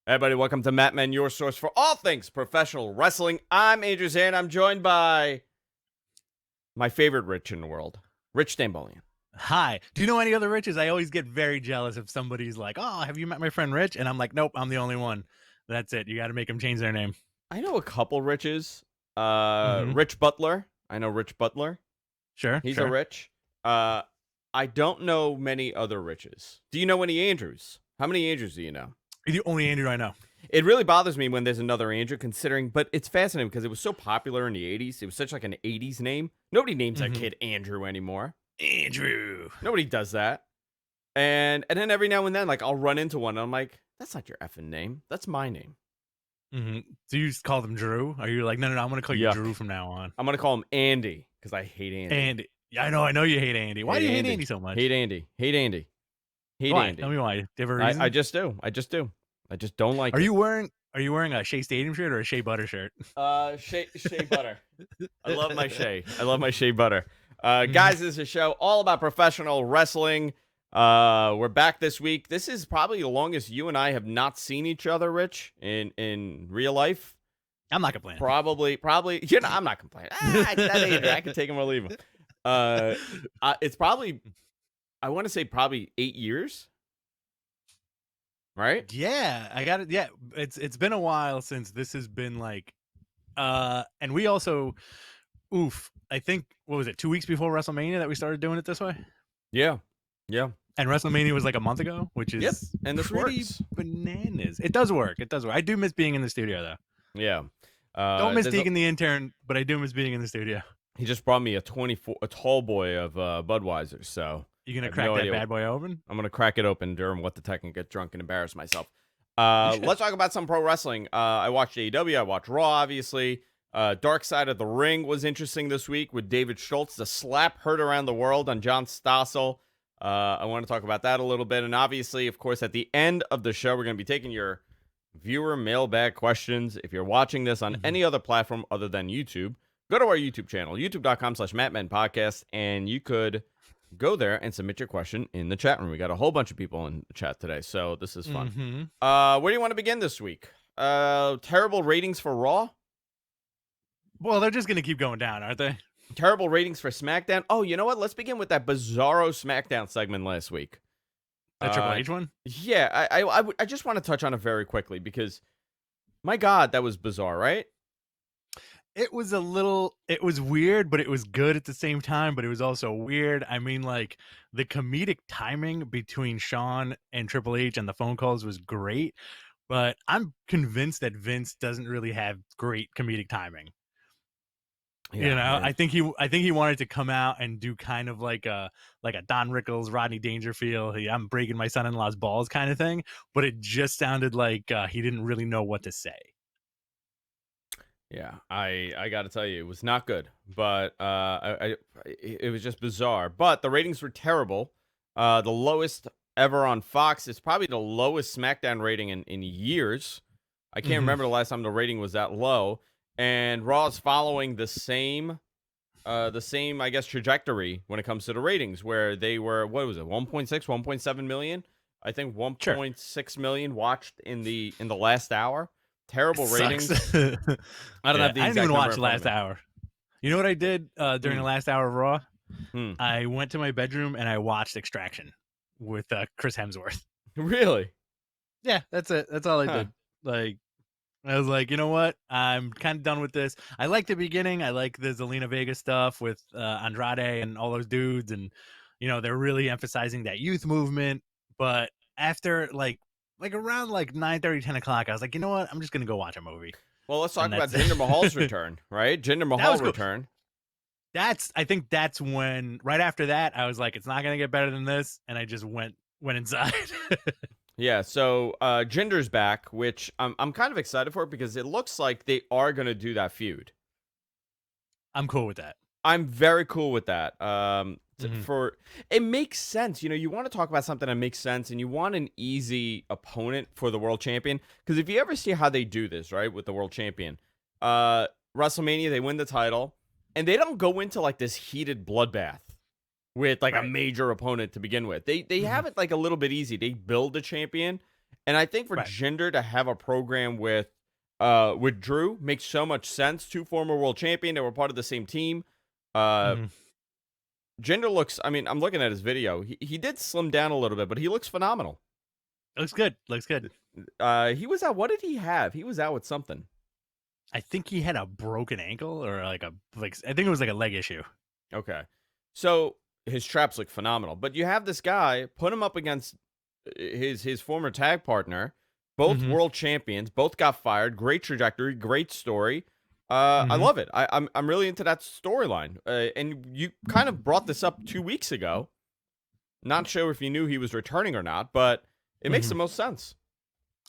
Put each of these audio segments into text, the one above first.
Hey, everybody, welcome to Matt Men, your source for all things professional wrestling. I'm Andrew Zan. I'm joined by my favorite Rich in the world, Rich Stamboli. Hi. Do you know any other Riches? I always get very jealous if somebody's like, "Oh, have you met my friend Rich?" And I'm like, "Nope, I'm the only one." That's it. You got to make them change their name. I know a couple Riches. Mhm. Rich Butler. I know Rich Butler. Sure. He's sure. a Rich. I don't know many other Riches. Do you know any Andrews? How many Andrews do you know? You're the only Andrew I know. It really bothers me when there's another Andrew, but it's fascinating because it was so popular in the 80s. It was such like an 80s name. Nobody names their kid Andrew anymore. Andrew. Nobody does that. And then every now and then, like, I'll run into one, and I'm like, that's not your effing name. That's my name. Do you just call them Drew? Are you like, no, I'm going to call you Yuck. Drew from now on? I'm going to call him Andy because I hate Andy. Andy. Yeah, I know you hate Andy. Why do you hate Andy so much? Hate Andy. Hate Andy. Hate Why? Andy. Tell me why. Do you have a reason? I just do. I just don't like Are it. you wearing a Shea Stadium shirt or a Shea Butter shirt? Shea Butter. I love my Shea. I love my Shea Butter. Guys, this is a show all about professional wrestling. We're back this week. This is probably the longest you and I have not seen each other, Rich, in real life. I'm not complaining. Probably. I'm not complaining. I can take him or leave him. It's probably, I want to say probably 8 years. Right? Yeah, I got it. Yeah, it's been a while since this has been like, and we also, I think what was it, 2 weeks before WrestleMania that we started doing it this way? Yeah. And WrestleMania was like a month ago, which is and this pretty works. bananas. It does work. I do miss being in the studio though. Yeah. Don't miss Deacon the intern, but I do miss being in the studio. He just brought me a tall boy of Budweiser, so. You gonna crack that bad boy open? I'm gonna crack it open during What the Tech and get drunk and embarrass myself. Let's talk about some pro wrestling. I watched AEW. I watched Raw, obviously. Dark Side of the Ring was interesting this week with David Schultz. The slap heard around the world on John Stossel. I want to talk about that a little bit. And obviously, of course, at the end of the show, we're going to be taking your viewer mailbag questions. If you're watching this on any other platform other than YouTube, go to our YouTube channel, youtube.com/MattMenPodcast, and you could go there and submit your question in the chat room. We got a whole bunch of people in the chat today, so this is fun. Where do you want to begin this week? Terrible ratings for Raw? Well, they're just going to keep going down, aren't they? Terrible ratings for SmackDown? Oh, you know what? Let's begin with that bizarro SmackDown segment last week. The Triple H one? Yeah, I just want to touch on it very quickly because, my God, that was bizarre, right? It was weird, but it was good at the same time, but it was also weird. I mean, like, the comedic timing between Shawn and Triple H and the phone calls was great, but I'm convinced that Vince doesn't really have great comedic timing. Yeah, I think he wanted to come out and do kind of like a Don Rickles, Rodney Dangerfield, I'm breaking my son-in-law's balls kind of thing, but it just sounded like he didn't really know what to say. Yeah, I got to tell you, it was not good, but it was just bizarre. But the ratings were terrible. The lowest ever on Fox. It's probably the lowest SmackDown rating in years. I can't remember the last time the rating was that low. And Raw is following the same, I guess, trajectory when it comes to the ratings, where they were, what was it, 1.6, 1.7 million? I think 1.6 million watched in the last hour. Terrible ratings. I don't have the exact I didn't even watch the last hour. You know what I did during the last hour of Raw? I went to my bedroom and I watched Extraction with Chris Hemsworth. Really? Yeah, that's it. That's all I did. Like, I was like, you know what? I'm kind of done with this. I like the beginning. I like the Zelina Vega stuff with Andrade and all those dudes. And, you know, they're really emphasizing that youth movement. But after, like around 9:30, 10 o'clock, I was like, you know what? I'm just going to go watch a movie. Well, let's talk about Jinder Mahal's return, right? Jinder Mahal's return. I think that's when, right after that, I was like, it's not going to get better than this. And I just went inside. Yeah, so Jinder's back, which I'm kind of excited for because it looks like they are going to do that feud. I'm cool with that. I'm very cool with that. It makes sense. You know, you want to talk about something that makes sense, and you want an easy opponent for the world champion. Because if you ever see how they do this, right, with the world champion, WrestleMania, they win the title, and they don't go into like this heated bloodbath with like a major opponent to begin with. They have it like a little bit easy. They build a champion, And I think for Right. Jinder to have a program with Drew makes so much sense. Two former world champion, they were part of the same team. Uh, Mhm. Jinder looks, I mean, I'm looking at his video. He did slim down a little bit, but he looks phenomenal. Looks good. Looks good. He was out. What did he have? He was out with something. I think he had a broken ankle or I think it was like a leg issue. Okay. So his traps look phenomenal. But you have this guy, put him up against his former tag partner, both Mhm. world champions, both got fired. Great trajectory, great story. I Mhm. love it. I'm really into that storyline. And you kind of brought this up 2 weeks ago. Not sure if you knew he was returning or not, but it makes the Mhm. most sense.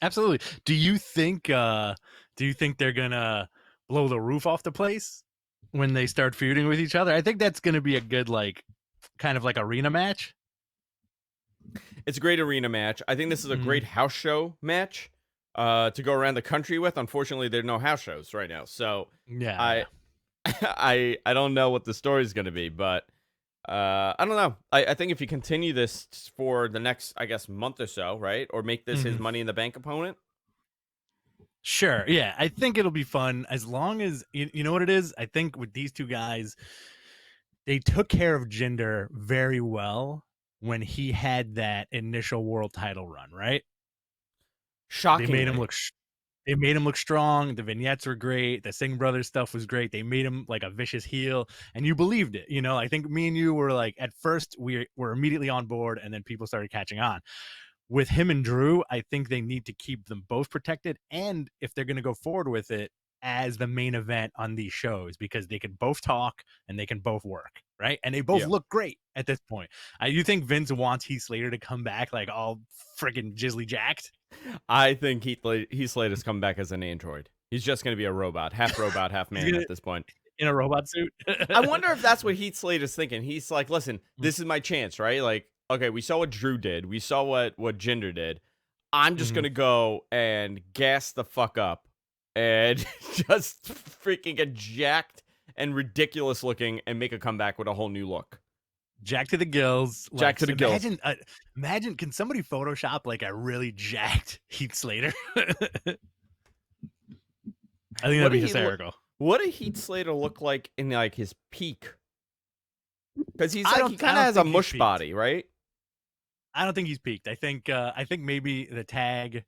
Absolutely. Do you think they're gonna blow the roof off the place when they start feuding with each other? I think that's gonna be a good kind of like arena match. It's a great arena match. I think this is a Mhm. great house show match to go around the country with. Unfortunately, there are no house shows right now, so Yeah, I yeah. I don't know what the story's going to be, but I don't know. I think if you continue this for the next, I guess, month or so, right, or make this his Mhm. Money in the Bank opponent. Sure. Yeah, I think it'll be fun as long as you know what it is. I think with these two guys, they took care of Jinder very well when he had that initial world title run, right? They made him Shockingly, look they made him look strong. The vignettes were great. The Singh brothers stuff was great. They made him like a vicious heel, and you believed it. You know, I think me and you were like at first we were immediately on board, and then people started catching on. With him and Drew, I think they need to keep them both protected, and if they're going to go forward with it as the main event on these shows, because they can both talk and they can both work, right? And they both yeah. look great at this point. You think Vince wants Heath Slater to come back like all freaking jizzly jacked? I think Heath Slater's come back as an android. He's just going to be a robot, half He's man gonna at this point. in a robot suit. I wonder if that's what Heath Slater's thinking. He's like, listen, Mm-hmm. this is my chance, right? Like, okay, we saw what Drew did. We saw what Jinder did. I'm just gonna go and gas the fuck up and just freaking get jacked and ridiculous looking and make a comeback with a whole new look. Jacked to the gills. Jack Like, to the gills. imagine. Can somebody Photoshop like a really jacked Heath Slater? I think What that'd be did he look? hysterical. What did Heath Slater look like in like his peak? Because he's I like don't. he I kind of don't has a think he's mush peaked. body, right? I don't think he's peaked. I think. I think maybe the tag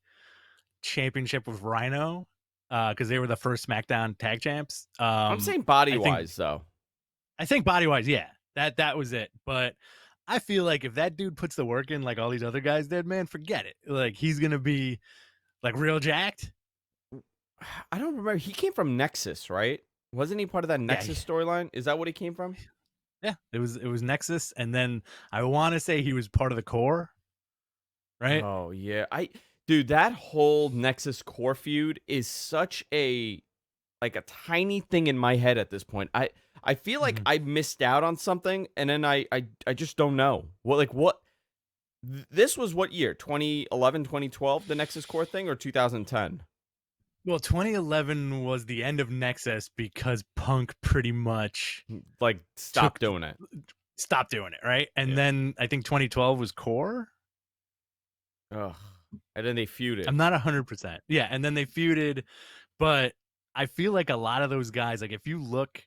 championship with Rhino, because they were the first SmackDown tag champs. I'm saying body I think. wise though. I think body wise, yeah, that was it. But I feel like if that dude puts the work in like all these other guys did, man, forget it. Like he's gonna be like real jacked. I don't remember. He came from Nexus, right? Wasn't he part of that Yeah, Nexus storyline? Is that what he came from? yeah. It was Nexus, and then I want to say he was part of the core, right? Oh yeah, dude, that whole Nexus core feud is such a like a tiny thing in my head at this point. I feel like Mhm. I missed out on something, and then I just don't know what. This was what year? 2011, 2012, the Nexus core thing, or 2010? Well, 2011 was the end of Nexus because Punk pretty much Like, stop took doing it. stopped doing it, right? And Yeah. then I think 2012 was Core. Ugh. And then they feuded. I'm not 100%. Yeah, and then they feuded, but I feel like a lot of those guys, like if you look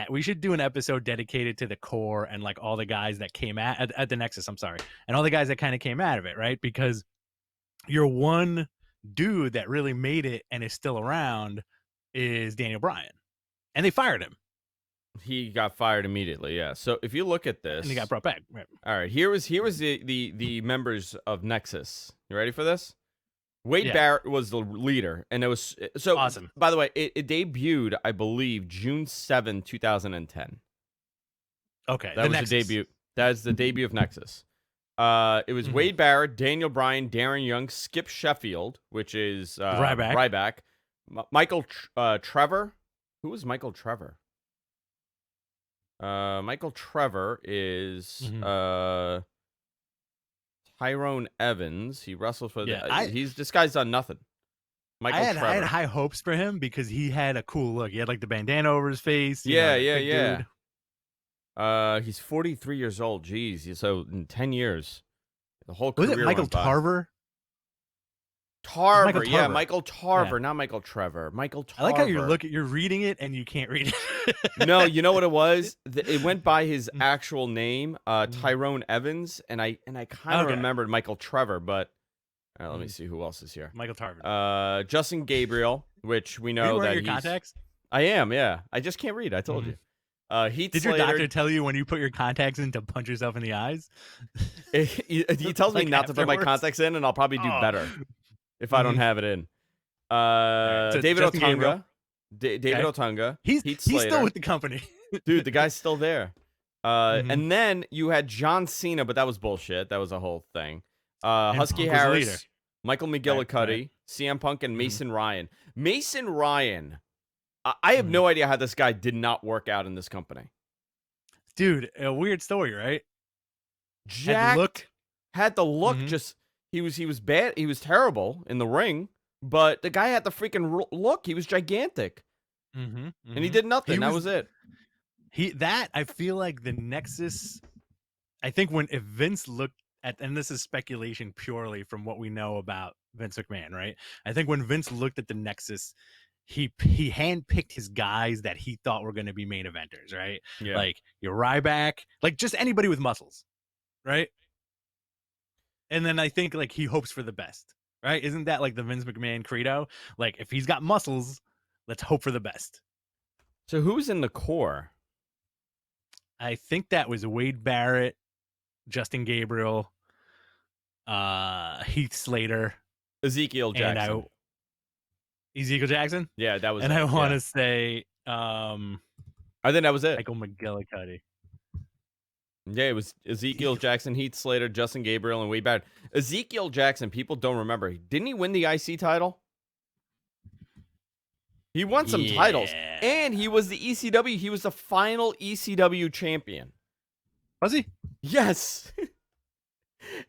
we should do an episode dedicated to the core and like all the guys that came at the Nexus, I'm sorry, and all the guys that kind of came out of it, right? Because your one dude that really made it and is still around is Daniel Bryan. And they fired him. He got fired immediately. Yeah. So if you look at And he got this, brought back. Right. all right, here was the members of Nexus. You ready for this? Wade Yeah. Barrett was the leader, and it was so. Awesome. By the way, it debuted, I believe, June 7, 2010. Okay. That was the debut. That is the debut of Nexus. It was Wade Barrett, Daniel Bryan, Darren Young, Skip Sheffield, which is Ryback, Michael Trevor. Who was Michael Trevor? Michael Trevor is Tyrone Evans. He wrestles for this guy's done nothing. I had high hopes for him because he had a cool look. He had like the bandana over his face. Yeah. Dude. He's 43 years old. Jeez. So in 10 years, the whole Was career it Michael went by. Tarver? Tarver. Yeah, Tarver. Michael Tarver, Yeah. not Michael Trevor. Michael Tarver. I like how you're reading it and you can't read it. No, you know what it was? It went by his Mm. actual name, Tyrone Evans, and I kind of Okay. remembered Michael Trevor, but let me Mm. see who else is here. Michael Tarver. Justin Gabriel, which we Are you know wearing that your he's. contacts? I am, yeah. I just can't read. I told Mhm. you. Heath Did Slater. your doctor tell you when you put your contacts in to punch yourself in the eyes? He tells me Like not to put my afterwards? contacts in, and I'll probably do Oh. better if I don't Mhm. have it in. so David Justin Gabriel. Otunga. David Okay. Otunga. He's Heath Slater. still with the company. Dude, the guy's still there. Mhm. And then you had John Cena, but that was bullshit. That was a whole thing. And Husky Punk was the leader. Harris, Michael McGillicuddy, right. CM Punk, and Mhm. Mason Ryan. Mason Ryan, I have Mhm. no idea how this guy did not work out in this company. Dude, a weird story, right? Jacked, had the look. Mhm. Just he was bad. He was terrible in the ring, but the guy had the freaking look. He was gigantic, Mhm. and he did nothing. That was it. I feel like the Nexus. I think if Vince looked at, and this is speculation purely from what we know about Vince McMahon, right? I think when Vince looked at the Nexus, he handpicked his guys that he thought were going to be main eventers, right? Yeah. Like your Ryback, like just anybody with muscles, right? And then I think like he hopes for the best, right? Isn't that like the Vince McMahon credo? Like if he's got muscles, let's hope for the best. So who's in the core? I think that was Wade Barrett, Justin Gabriel, Heath Slater, Ezekiel Jackson. and Ezekiel Jackson. Yeah, that was. And it. I want to Yeah. say I think that was it. Michael McGillicuddy. Yeah, it was Ezekiel Jackson, Heath Slater, Justin Gabriel, and Wade Barrett. Ezekiel Jackson, people don't remember. Didn't he win the IC title? He won some titles, and he was the ECW. He was the final ECW champion. Was he? Yes.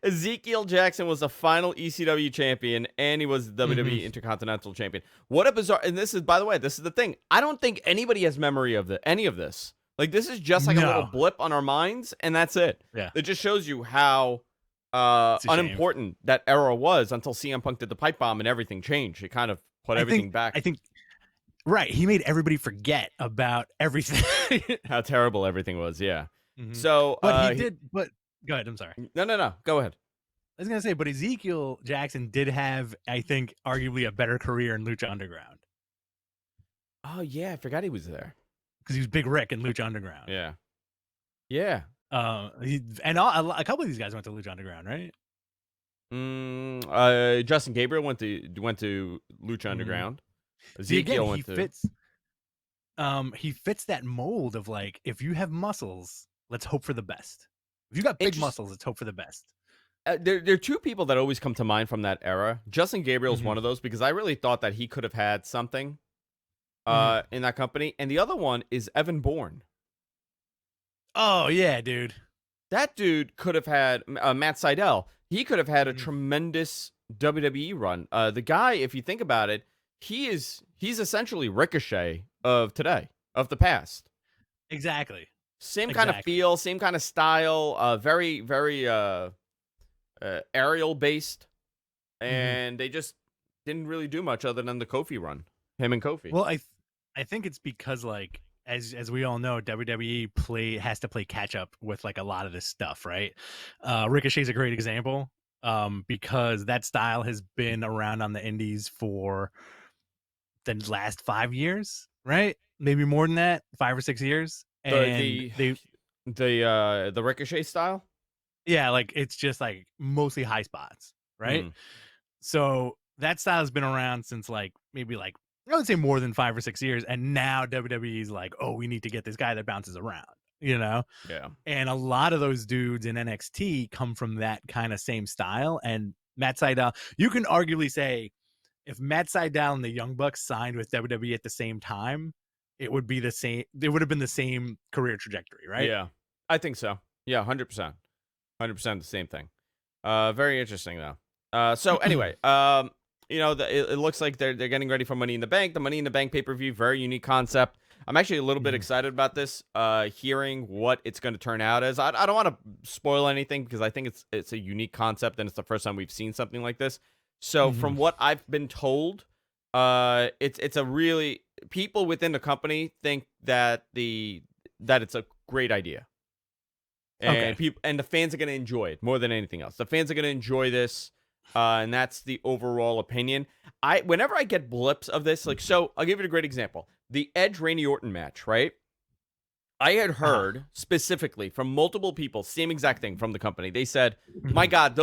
Ezekiel Jackson was the final ECW champion, and he was the WWE Intercontinental Champion. What a bizarre! And this is, by the way, this is the thing. I don't think anybody has memory of any of this. Like, this is just like a little blip on our minds, and that's it. Yeah. It just shows you how It's a shame. unimportant that era was until CM Punk did the pipe bomb and everything changed. It kind of put everything back. I think, right. He made everybody forget about everything. How terrible everything was, yeah. Mhm. So, But he did, but go ahead. I'm sorry. No. Go ahead. I was going to say, but Ezekiel Jackson did have, I think, arguably a better career in Lucha Underground. Oh, yeah. I forgot he was there. Because he was Big Rick in Lucha Underground. Yeah. Yeah. And a couple of these guys went to Lucha Underground, right? Justin Gabriel went to Lucha Underground. Ezekiel went to. He fits that mold of like, if you have muscles, let's hope for the best. If you got big muscles, let's hope for the best. There are two people that always come to mind from that era. Justin Gabriel's one of those because I really thought that he could have had something in that company, and the other one is Evan Bourne. Oh yeah, dude. That dude could have had Matt Sydal. He could have had a tremendous WWE run. The guy, if you think about it, he's essentially Ricochet of today, of the past. Exactly. Same kind of feel, same kind of style. Very, very aerial based, and they just didn't really do much other than the Kofi run. Him and Kofi. Well, I think it's because like as we all know, WWE has to play catch up with like a lot of this stuff, right? Ricochet's a great example because that style has been around on the indies for the last 5 years, right? Maybe more than that, 5 or 6 years. And the Ricochet style? Yeah, like it's just like mostly high spots, right? So that style has been around since like maybe like I would say more than 5 or 6 years, and now WWE's like, oh, we need to get this guy that bounces around, you know? Yeah. And a lot of those dudes in NXT come from that kind of same style. And Matt Sydal, you can arguably say if Matt Sydal and the Young Bucks signed with WWE at the same time, it would be the same. It would have been the same career trajectory, right? Yeah, I think so. Yeah, 100%. 100% the same thing. Very interesting though. So anyway, you know, it looks like they're getting ready for Money in the Bank. The Money in the Bank pay-per-view, very unique concept. I'm actually a little bit excited about this, hearing what it's going to turn out as. I don't want to spoil anything because I think it's a unique concept and it's the first time we've seen something like this. So Mhm. from what I've been told, it's a really people within the company think that it's a great idea. And Okay. people and the fans are going to enjoy it more than anything else. The fans are going to enjoy this, and that's the overall opinion. Whenever I get blips of this, like, so I'll give you a great example: the Edge Randy Orton match, right? I had Uh-huh. heard specifically from multiple people, same exact thing from the company. They said, "My Mhm. God,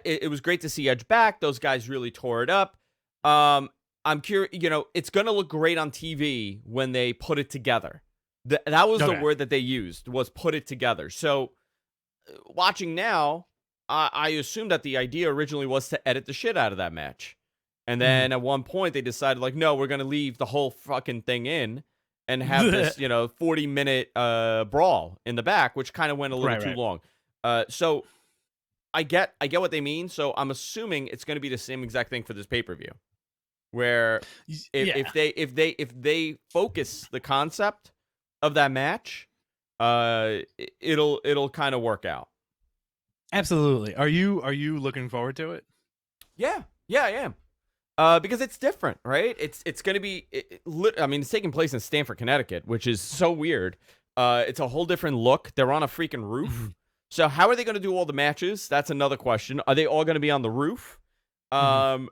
it was great to see Edge back. Those guys really tore it up." I'm curious, it's gonna look great on TV when they put it together. That was the Okay. word that they used, was put it together. So watching now, I assume that the idea originally was to edit the shit out of that match. And Mhm. then at one point they decided, like, no, we're going to leave the whole fucking thing in and have this, 40-minute brawl in the back, which kind of went a little Right, too right. long. So I get what they mean. So I'm assuming it's going to be the same exact thing for this pay-per-view, where Yeah. if they focus the concept of that match, it'll kind of work out. Absolutely. Are you looking forward to it? Yeah, I am. Because it's different, right? It's going to be. I mean, it's taking place in Stamford, Connecticut, which is so weird. It's a whole different look. They're on a freaking roof. Mhm. So how are they going to do all the matches? That's another question. Are they all going to be on the roof? Mhm. Um,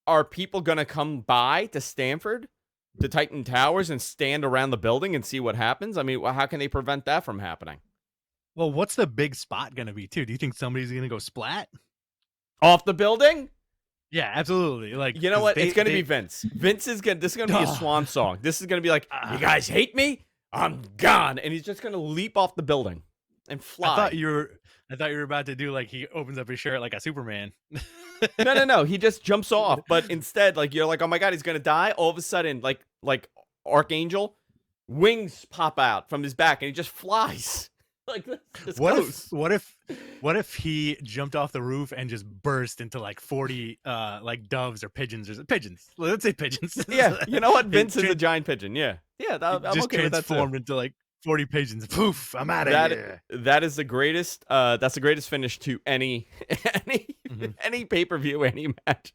are people going to come by to Stamford, to Titan Towers, and stand around the building and see what happens? I mean, how can they prevent that from happening? Well, what's the big spot gonna be too? Do you think somebody's gonna go splat? Off the building? Yeah, absolutely. Like, You know because what? It's gonna be they Vince. Vince is gonna. This is gonna be a Ugh. swan song. This is gonna be like, you Ah, guys hate me? I'm gone, and he's just gonna leap off the building and I thought fly. you were I thought you were about to do like he opens up his shirt like a Superman. No, no, no. He just jumps off, but instead, like, you're like, oh my god, he's gonna die. All of a sudden, like Archangel, wings pop out from his back, and he just flies. Like, this What if goes. what if what if he jumped off the roof and just burst into like 40 like doves or pigeons or pigeons. Let's say pigeons. Yeah, you know what? It Vince is a giant pigeon. Yeah, yeah. I'm just okay with that too. transformed into like 40 pigeons. Poof, I'm out of That here. that is the greatest. That's the greatest finish to any any Mhm. any pay per view, any match.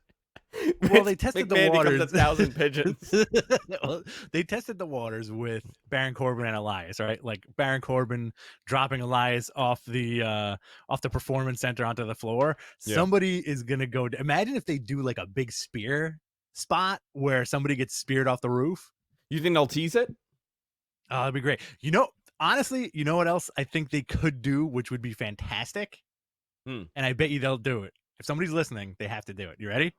Well, Vince they tested the McMahon becomes a waters. thousand pigeons. Well, they tested the waters with Baron Corbin and Elias, right? Like Baron Corbin dropping Elias off the performance center onto the floor. Yeah. Somebody is gonna go. Imagine if they do like a big spear spot where somebody gets speared off the roof. You think they'll tease it? Oh, that'd be great. Honestly, you know what else I think they could do, which would be fantastic, Hmm. and I bet you they'll do it. If somebody's listening, they have to do it. You ready?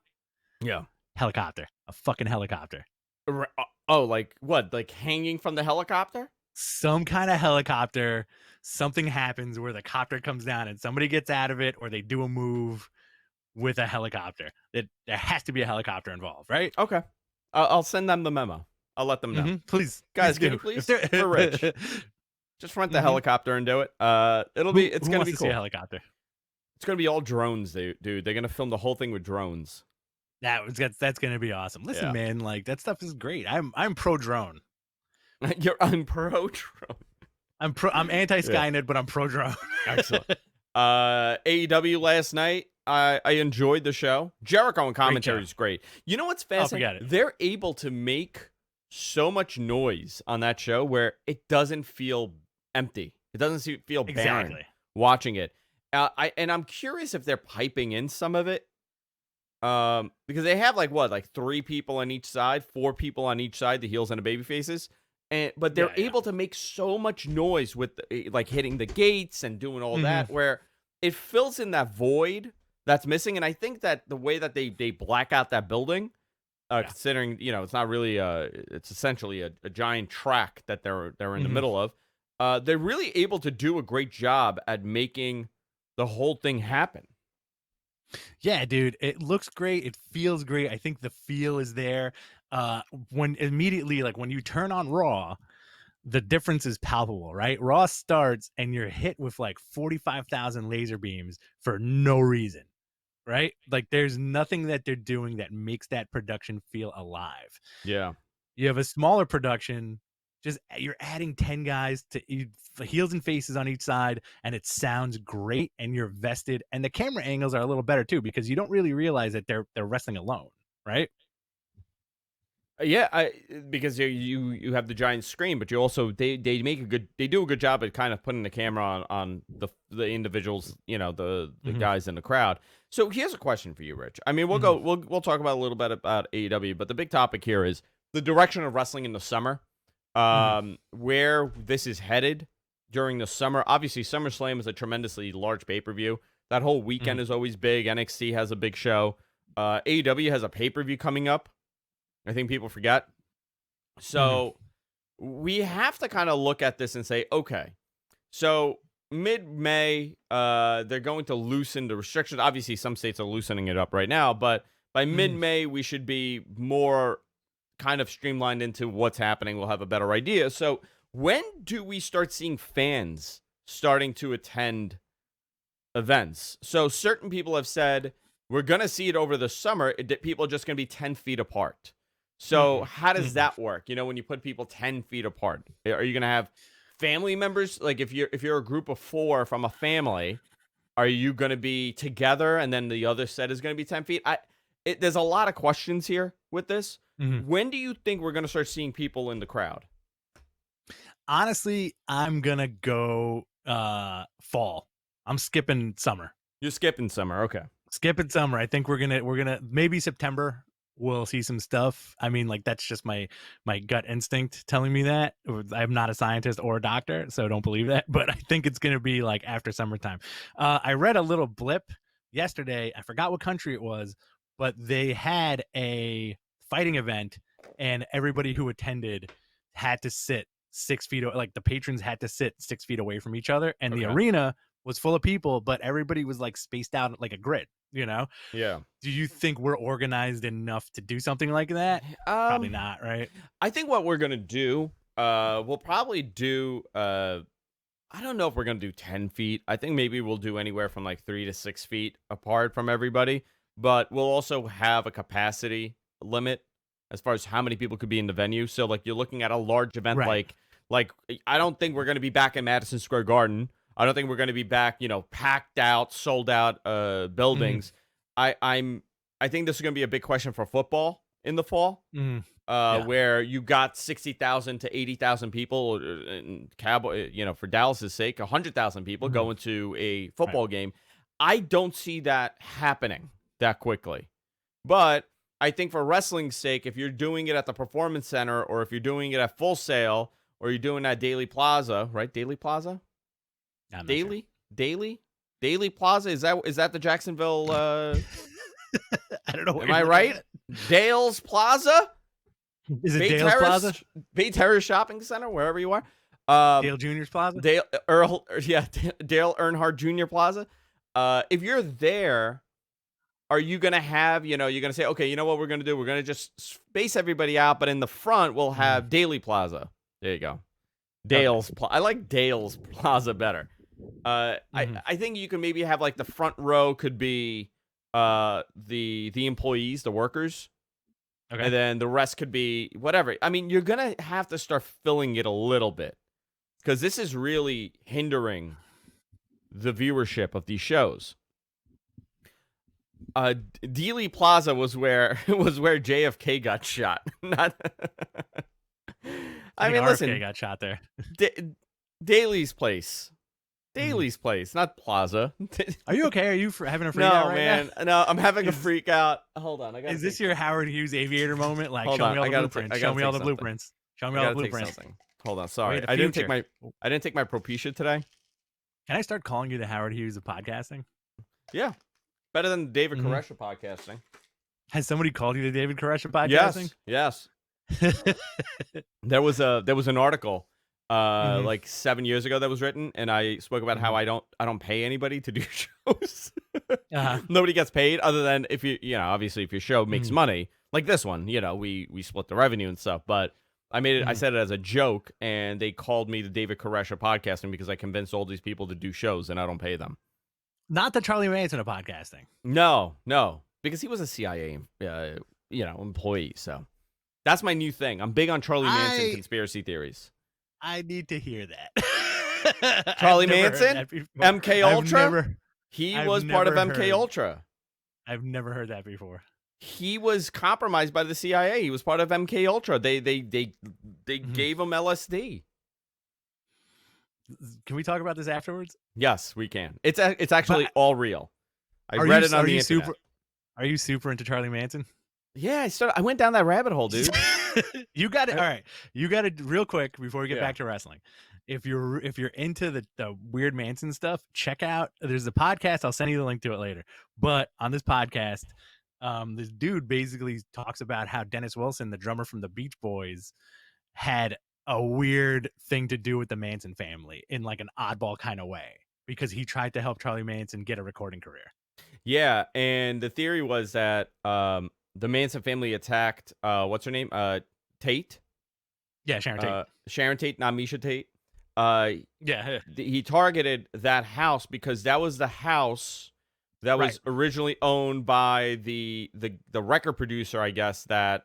Yeah. Helicopter, a fucking helicopter. Oh, like what? Like hanging from the helicopter? Some kind of helicopter, something happens where the copter comes down and somebody gets out of it, or they do a move with a helicopter. There has to be a helicopter involved, right? Okay. I'll send them the memo. I'll let them know. Please, Guys, can you do. If please, they're for Rich, just rent the Mhm. helicopter and do it. It's Who gonna wants be to see a cool. helicopter? It's gonna be all drones, dude. They're gonna film the whole thing with drones. That's gonna be awesome. Listen, Yeah. man, like that stuff is great. I'm pro drone. I'm pro drone. I'm anti Yeah. Skynet, but I'm pro drone. Excellent. AEW last night, I enjoyed the show. Jericho and commentary is great. You know what's fascinating? forget it. They're able to make so much noise on that show where it doesn't feel empty. It doesn't feel barren Exactly. watching it. I'm curious if they're piping in some of it. Because they have like 3 people on each side, 4 people on each side, the heels and the baby faces. But they're Yeah. able to make so much noise with like hitting the gates and doing all that, where it fills in that void that's missing. And I think that the way that they black out that building, considering it's not really it's essentially a giant track that they're in the middle of, they're really able to do a great job at making the whole thing happen. Yeah, dude, it looks great. It feels great. I think the feel is there. When immediately, like when you turn on Raw, the difference is palpable, right? Raw starts and you're hit with like 45,000 laser beams for no reason, right? Like there's nothing that they're doing that makes that production feel alive. Yeah. You have a smaller production just you're adding 10 guys to heels and faces on each side, and it sounds great, and you're vested, and the camera angles are a little better too, because you don't really realize that they're wrestling alone, right? Yeah, because you have the giant screen, but you also they do a good job at kind of putting the camera on the individuals, the guys in the crowd. So here's a question for you, Rich. I mean, we'll talk about a little bit about AEW, but the big topic here is the direction of wrestling in the summer, where this is headed during the summer. Obviously, SummerSlam is a tremendously large pay-per-view. That whole weekend is always big. NXT has a big show. AEW has a pay-per-view coming up. I think people forget. So we have to kind of look at this and say, okay, so mid-May, they're going to loosen the restrictions. Obviously, some states are loosening it up right now, but by mid-May, we should be more kind of streamlined into what's happening. We'll have a better idea. So when do we start seeing fans starting to attend events? So certain people have said, we're going to see it over the summer. People are just going to be 10 feet apart. So how does that work? When you put people 10 feet apart, are you going to have family members? Like if you're a group of 4 from a family, are you going to be together and then the other set is going to be 10 feet? There's a lot of questions here with this. When do you think we're going to start seeing people in the crowd? Honestly, I'm going to go fall. I'm skipping summer. You're skipping summer. Okay. Skipping summer. I think we're going to maybe September. We'll see some stuff. I mean, like, that's just my gut instinct telling me that. I'm not a scientist or a doctor, so don't believe that. But I think it's going to be like after summertime. I read a little blip yesterday. I forgot what country it was, but they had a fighting event, and everybody who attended had to sit 6 feet. Like the patrons had to sit 6 feet away from each other, and the arena was full of people, but everybody was like spaced out like a grid. Yeah. Do you think we're organized enough to do something like that? Probably not, right? I think what we're gonna do, we'll probably do. I don't know if we're gonna do 10 feet. I think maybe we'll do anywhere from like 3 to 6 feet apart from everybody. But we'll also have a capacity limit as far as how many people could be in the venue. So like you're looking at a large event, like I don't think we're gonna be back in Madison Square Garden. I don't think we're going to be back, packed out, sold out buildings. I think this is going to be a big question for football in the fall, where you got 60,000 to 80,000 people in Cowboy, for Dallas's sake, 100,000 people going to a football game. I don't see that happening that quickly. But I think for wrestling's sake, if you're doing it at the Performance Center, or if you're doing it at Full Sail, or you're doing it at Daily Plaza, right? Daily Plaza? Daily Plaza, is that the Jacksonville I don't know. Am I right? Dale's Plaza? Is it Dale's Plaza? Bay Terrace Shopping Center, wherever you are. Dale Jr.'s Plaza? Dale Earnhardt Jr. Plaza. If you're there, are you gonna have, you're gonna say, okay, you know what we're gonna do? We're gonna just space everybody out, but in the front we'll have Daily Plaza. There you go. Dale's I like Dale's Plaza better. I think you can maybe have like the front row could be the employees, the workers. Okay. And then the rest could be whatever. I mean, you're going to have to start filling it a little bit, because this is really hindering the viewership of these shows. Dealey Plaza was where JFK got shot. Not I mean, RFK listen, got shot there. Daly's place. Daly's place, not Plaza. Are you okay? Are you having a freak out right man. now? No, I'm having a freak out. Hold on. Is this your Howard Hughes aviator moment? Like, show me all the blueprints. Show me all the blueprints. Show me all the blueprints. Hold on. Sorry. I didn't take my Propecia today. Can I start calling you the Howard Hughes of podcasting? Yeah. Better than David Koresh podcasting. Has somebody called you the David Koresh of podcasting? Yes. There was an article like 7 years ago that was written, and I spoke about how I don't pay anybody to do shows. Nobody gets paid other than if obviously if your show makes money, like this one, we split the revenue and stuff. But I made it. I said it as a joke, and they called me the David Koresh of podcasting because I convinced all these people to do shows, and I don't pay them. Not the Charlie Manson of podcasting. No, because he was a CIA, employee. So that's my new thing. I'm big on Charlie Manson conspiracy theories. I need to hear that. Charlie I've never heard Manson, that before. MK Ultra. He I've was part of never MK heard- Ultra. I've never heard that before. He was compromised by the CIA. He was part of MK Ultra. They gave him LSD. Can we talk about this afterwards? Yes, we can. It's actually all real. I read it on the internet. Are you super into Charlie Manson? Yeah, I went down that rabbit hole, dude. You got it. All right, you got it real quick before we get back to wrestling. If you're into the weird Manson stuff, check out. There's a podcast. I'll send you the link to it later. But on this podcast, this dude basically talks about how Dennis Wilson, the drummer from the Beach Boys, had a weird thing to do with the Manson family in like an oddball kind of way because he tried to help Charlie Manson get a recording career. Yeah, and the theory was that the Manson family attacked what's her name? Tate? Yeah, Sharon Tate. Sharon Tate, not Misha Tate. Yeah. He targeted that house because that was the house that was originally owned by the record producer, I guess, that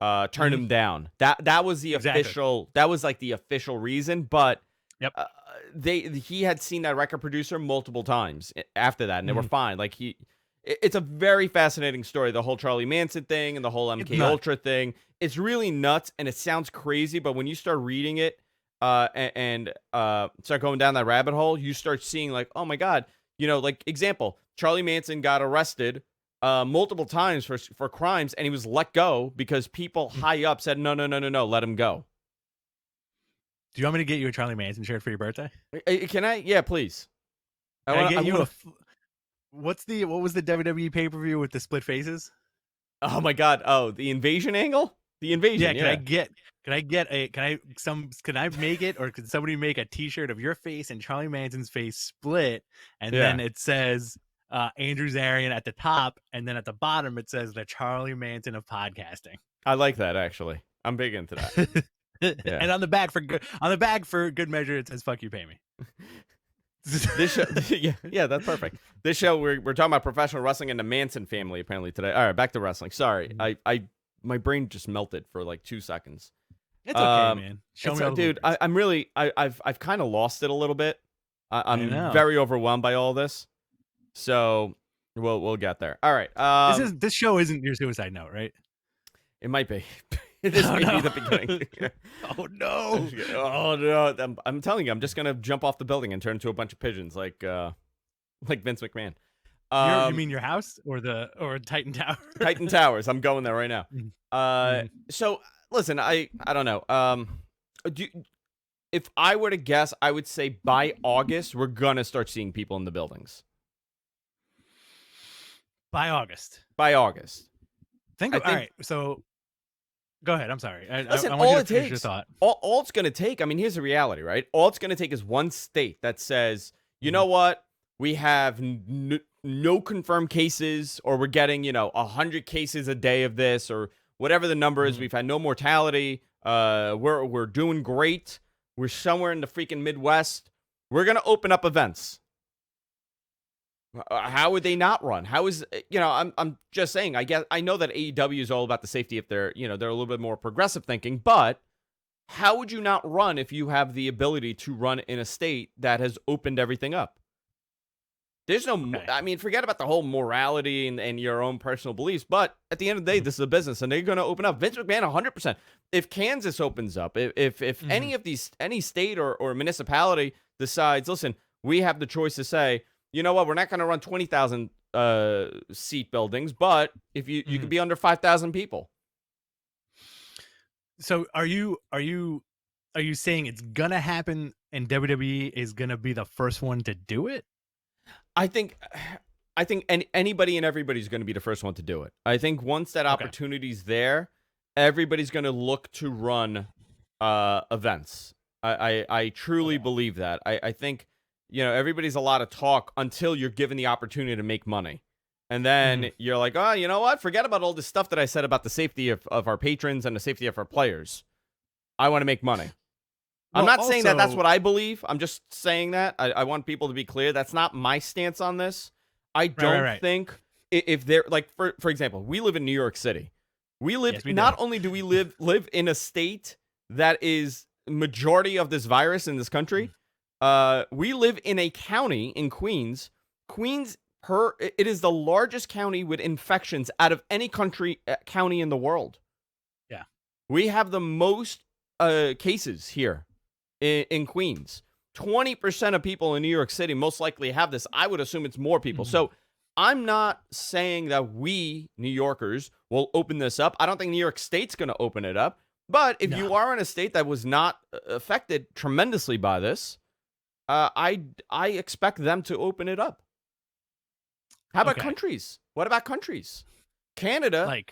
turned him down. That was the official. That was like the official reason. But he had seen that record producer multiple times after that, and they were fine. Like it's a very fascinating story. The whole Charlie Manson thing and the whole MK Ultra thing. It's really nuts, and it sounds crazy. But when you start reading it and start going down that rabbit hole, you start seeing like, oh my God, like example, Charlie Manson got arrested multiple times for crimes, and he was let go because people high up said, no, let him go. Do you want me to get you a Charlie Manson shirt for your birthday? Can I? Yeah, please. What was the WWE pay-per-view with the split faces? Oh my God. Oh, the invasion angle? The invasion. Yeah, can I make it, or could somebody make a t-shirt of your face and Charlie Manson's face split, and then it says Andrew Zarian at the top, and then at the bottom it says the Charlie Manson of podcasting. I like that, actually. I'm big into that. Yeah. And on the bag for good measure it says "fuck you, pay me." This show, yeah, that's perfect. This show we're talking about professional wrestling and the Manson family apparently today. All right, back to wrestling. Sorry, my brain just melted for like 2 seconds. It's okay, man. Show me, dude. I've kind of lost it a little bit. I'm very overwhelmed by all this. So we'll get there. All right. This show isn't your suicide note, right? It might be. This may be the beginning. Oh no! Oh no! I'm telling you, I'm just gonna jump off the building and turn into a bunch of pigeons, like Vince McMahon. You mean your house or Titan Towers? Titan Towers. I'm going there right now. So listen, I don't know. If I were to guess, I would say by August we're gonna start seeing people in the buildings. By August. All right. So. Go ahead. I'm sorry. Listen, I want you to finish your thought. All it's going to take, I mean, here's the reality, right? All it's going to take is one state that says, you know what? We have no confirmed cases, or we're getting, 100 cases a day of this, or whatever the number is. We've had no mortality. We're doing great. We're somewhere in the freaking Midwest. We're going to open up events. How would they not run? How is, I'm just saying, I know that AEW is all about the safety if they're a little bit more progressive thinking, but how would you not run if you have the ability to run in a state that has opened everything up? There's no, I mean, forget about the whole morality and your own personal beliefs, but at the end of the day, this is a business and they're going to open up. Vince McMahon, 100%. If Kansas opens up, if any state or municipality decides, listen, we have the choice to say, you know what? We're not going to run 20,000 seat buildings, but if you can be under 5,000 people. So are you saying it's gonna happen and WWE is gonna be the first one to do it? I think anybody and everybody's going to be the first one to do it. I think once that opportunity's there, everybody's going to look to run events. I truly believe that. I think. Everybody's a lot of talk until you're given the opportunity to make money. And then you're like, oh, you know what? Forget about all this stuff that I said about the safety of our patrons and the safety of our players. I want to make money. I'm not saying that that's what I believe. I'm just saying that. I want people to be clear. That's not my stance on this. I don't think if they're like, for example, we live in New York City. We live, not only do we live in a state that is majority of this virus in this country. We live in a county in Queens. It is the largest county with infections out of any county in the world. Yeah. We have the most cases here in Queens. 20% of people in New York City most likely have this. I would assume it's more people. So I'm not saying that we New Yorkers will open this up. I don't think New York State's going to open it up. But if you are in a state that was not affected tremendously by this, I expect them to open it up. How about countries? What about countries? Canada.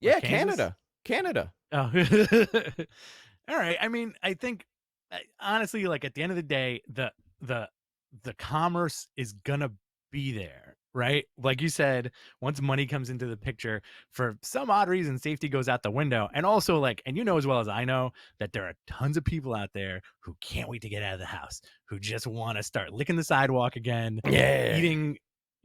Canada. Oh. All right. I mean, I think honestly, like at the end of the day, the commerce is gonna be there, right? Like you said, once money comes into the picture, for some odd reason, safety goes out the window. And also, like, and you know as well as I know that there are tons of people out there who can't wait to get out of the house, who just want to start licking the sidewalk again,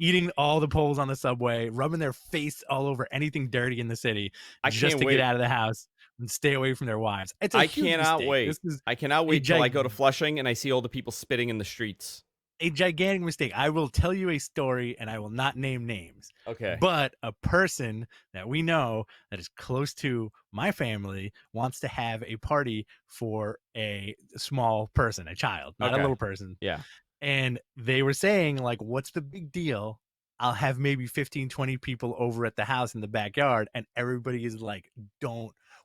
eating all the poles on the subway, rubbing their face all over anything dirty in the city just to get out of the house and stay away from their wives. I cannot wait. I cannot wait till I go to Flushing and I see all the people spitting in the streets. A gigantic mistake. I will tell you a story and I will not name names. Okay. But a person that we know that is close to my family wants to have a party for a small person, a child, not a little person. Yeah. And they were saying, like, what's the big deal? I'll have maybe 15, 20 people over at the house in the backyard. And everybody is like,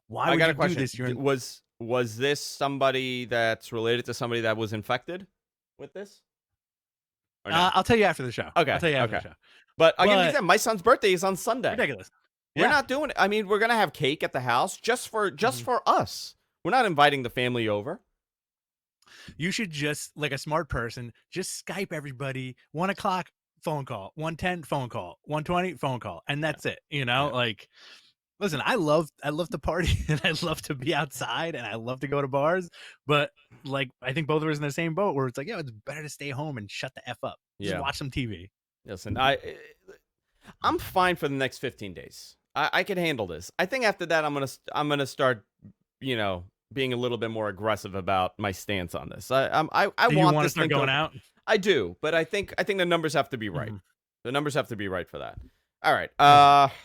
why would you do this? Was this somebody that's related to somebody that was infected with this? No? I'll tell you after the show. Okay. I'll tell you after the show. But I'll give you that. My son's birthday is on Sunday. Ridiculous. We're not doing it. I mean, we're going to have cake at the house just for us. We're not inviting the family over. You should just, like a smart person, just Skype everybody. 1 o'clock phone call, 1:10 phone call, 1:20 phone call, and that's it. You know, like, listen, I love to party and I love to be outside and I love to go to bars, but like I think both of us in the same boat where it's like, it's better to stay home and shut the F up. Just watch some TV. Listen, I'm fine for the next 15 days. I can handle this. I think after that I'm gonna start, being a little bit more aggressive about my stance on this. I want to start going out. I do, but I think the numbers have to be right. The numbers have to be right for that. All right.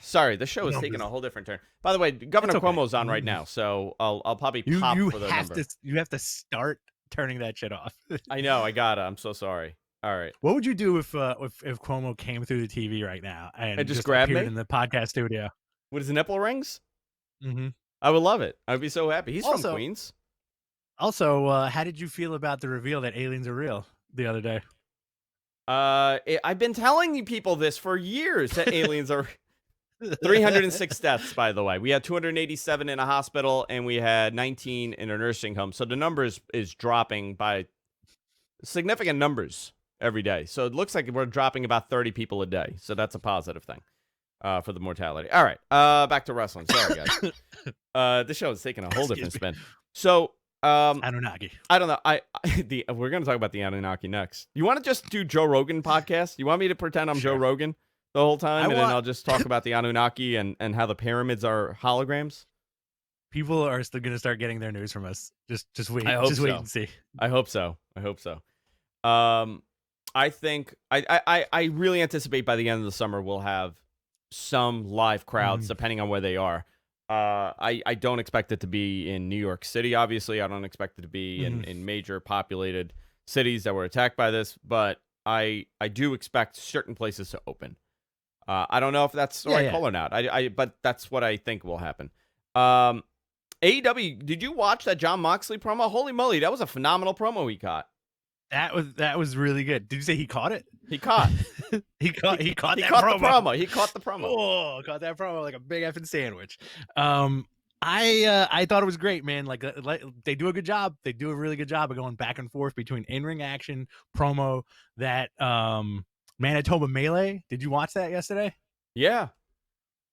Sorry, the show is taking a whole different turn. By the way, Governor Cuomo's on right now, so I'll probably pop for the number. You have to start turning that shit off. I know. I gotta. I'm so sorry. All right. What would you do if Cuomo came through the TV right now and just grabbed me in the podcast studio with his nipple rings? Mm-hmm. I would love it. I'd be so happy. He's from Queens. Also, how did you feel about the reveal that aliens are real the other day? I've been telling you people this for years that aliens are 306 deaths, by the way. We had 287 in a hospital and we had 19 in a nursing home. So the number is dropping by significant numbers every day. So it looks like we're dropping about 30 people a day. So that's a positive thing for the mortality. All right. Back to wrestling. Sorry, guys. This show is taking a whole different spin. So Anunnaki. I don't know. We're going to talk about the Anunnaki next. You want to just do Joe Rogan podcast? You want me to pretend I'm Joe Rogan the whole time, then I'll just talk about the Anunnaki and how the pyramids are holograms? People are still going to start getting their news from us. Just wait. Wait and see. I hope so. I think I really anticipate by the end of the summer we'll have some live crowds, depending on where they are. I don't expect it to be in New York City, obviously. I don't expect it to be in major populated cities that were attacked by this, but I do expect certain places to open. I don't know if that's the right call or not. But that's what I think will happen. AEW, did you watch that Jon Moxley promo? Holy moly, that was a phenomenal promo he caught. That was really good. Did you say he caught it? He caught. he caught the promo. He caught the promo. Oh, caught that promo like a big effing sandwich. I thought it was great, man. Like they do a good job. They do a really good job of going back and forth between in-ring action, promo, that Manitoba Melee. Did you watch that yesterday? Yeah.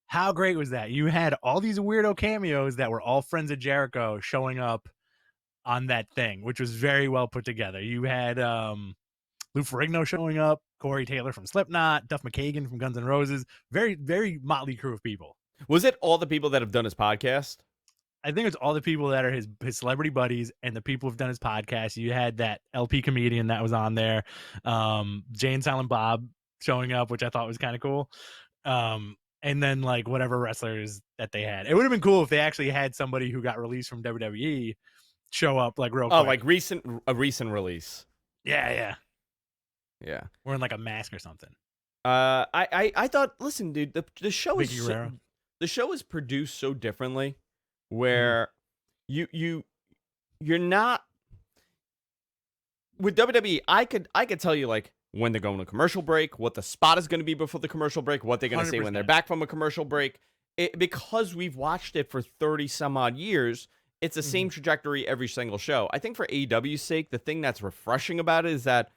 How great was that? You had all these weirdo cameos that were all friends of Jericho showing up on that thing, which was very well put together. You had Lou Ferrigno showing up, Corey Taylor from Slipknot, Duff McKagan from Guns N' Roses. Very, very motley crew of people. Was it all the people that have done his podcast? I think it's all the people that are his celebrity buddies and the people who've done his podcast. You had that LP comedian that was on there, Jay and Silent Bob showing up, which I thought was kind of cool. And then like whatever wrestlers that they had. It would have been cool if they actually had somebody who got released from WWE show up like real quick. Oh, like a recent release. Yeah. Wearing like a mask or something. I thought, listen, dude, the show Vicky Guerrero. The show is produced so differently, where you're not with WWE. I could tell you like when they're going to commercial break, what the spot is going to be before the commercial break, what they're going to say when they're back from a commercial break. Because we've watched it for 30 some odd years, it's the same trajectory every single show. I think for AEW's sake, the thing that's refreshing about it is that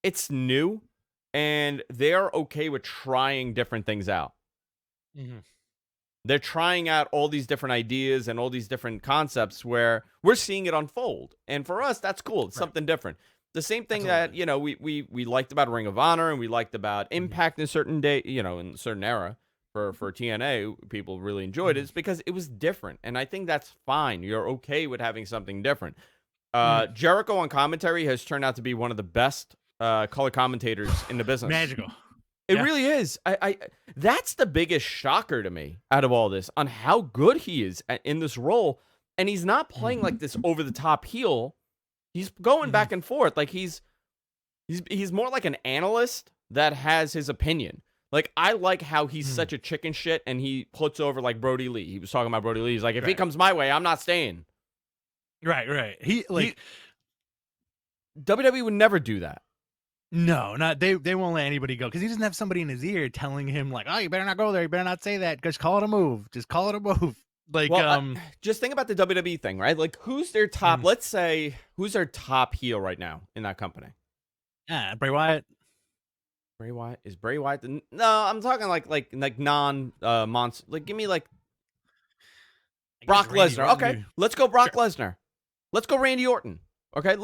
it's new and they're okay with trying different things out. They're trying out all these different ideas and all these different concepts where we're seeing it unfold. And for us, that's cool. It's something different. The same thing that, you know, we liked about Ring of Honor and we liked about Impact in a certain day, you know, in a certain era for TNA, people really enjoyed it. It's because it was different. And I think that's fine. You're okay with having something different. Jericho on commentary has turned out to be one of the best color commentators in the business. Magical. It really is. That's the biggest shocker to me out of all this on how good he is in this role. And he's not playing like this over the top heel. He's going back and forth. Like he's more like an analyst that has his opinion. Like I like how he's such a chicken shit and he puts over like Brody Lee. He was talking about Brody Lee. He's like, if he comes my way, I'm not staying. Right. WWE would never do that. No, not they won't let anybody go because he doesn't have somebody in his ear telling him like, oh, you better not go there, you better not say that. Just call it a move. Like, just think about the WWE thing, right? Like, who's their top? Let's say who's their top heel right now in that company? Bray Wyatt. Is Bray Wyatt? No, I'm talking like non monster. Like, give me like Brock Lesnar. Okay, let's go Brock Lesnar. Let's go Randy Orton. Okay,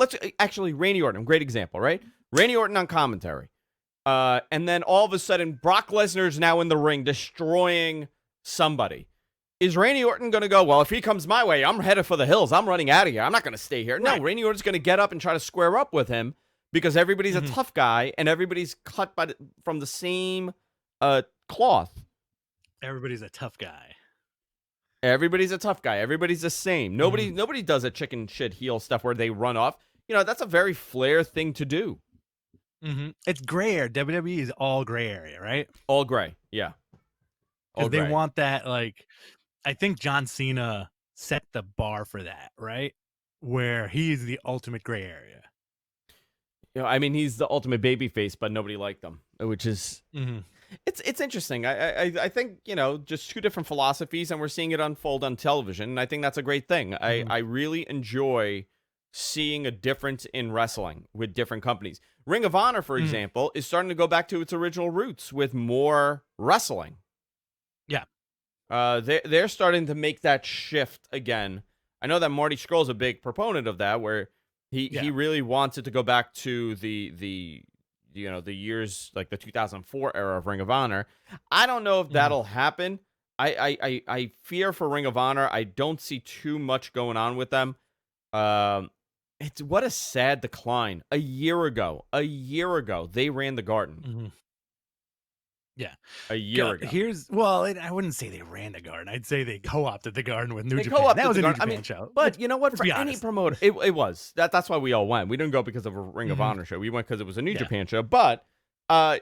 Randy Orton. Great example, right? Randy Orton on commentary. And then all of a sudden, Brock Lesnar's now in the ring destroying somebody. Is Randy Orton going to go, well, if he comes my way, I'm headed for the hills. I'm running out of here. I'm not going to stay here. No, Randy Orton's going to get up and try to square up with him because everybody's a tough guy and everybody's cut from the same cloth. Everybody's a tough guy. Everybody's a tough guy. Everybody's the same. Nobody does a chicken shit heel stuff where they run off. You know, that's a very Flair thing to do. It's gray area. WWE is all gray area, right? All gray, yeah. Because they want that, like, I think John Cena set the bar for that, right? Where he's the ultimate gray area. You know, I mean, he's the ultimate babyface, but nobody liked him, which is it's interesting. I think, you know, just two different philosophies, and we're seeing it unfold on television, and I think that's a great thing. I really enjoy seeing a difference in wrestling with different companies. Ring of Honor, for example, is starting to go back to its original roots with more wrestling. Yeah. They're starting to make that shift again. I know that Marty Scurll's a big proponent of that, where he really wants it to go back to the you know, the years like the 2004 era of Ring of Honor. I don't know if that'll happen. I fear for Ring of Honor. I don't see too much going on with them. It's what a sad decline. A year ago, they ran the Garden. Yeah. A year ago. I wouldn't say they ran the Garden. I'd say they co-opted the Garden with New Japan. Co-opted that was a New Garden. Japan show. But you know what? For any promoter, it was. That's why we all went. We didn't go because of a Ring of Honor show. We went because it was a New Japan show. But the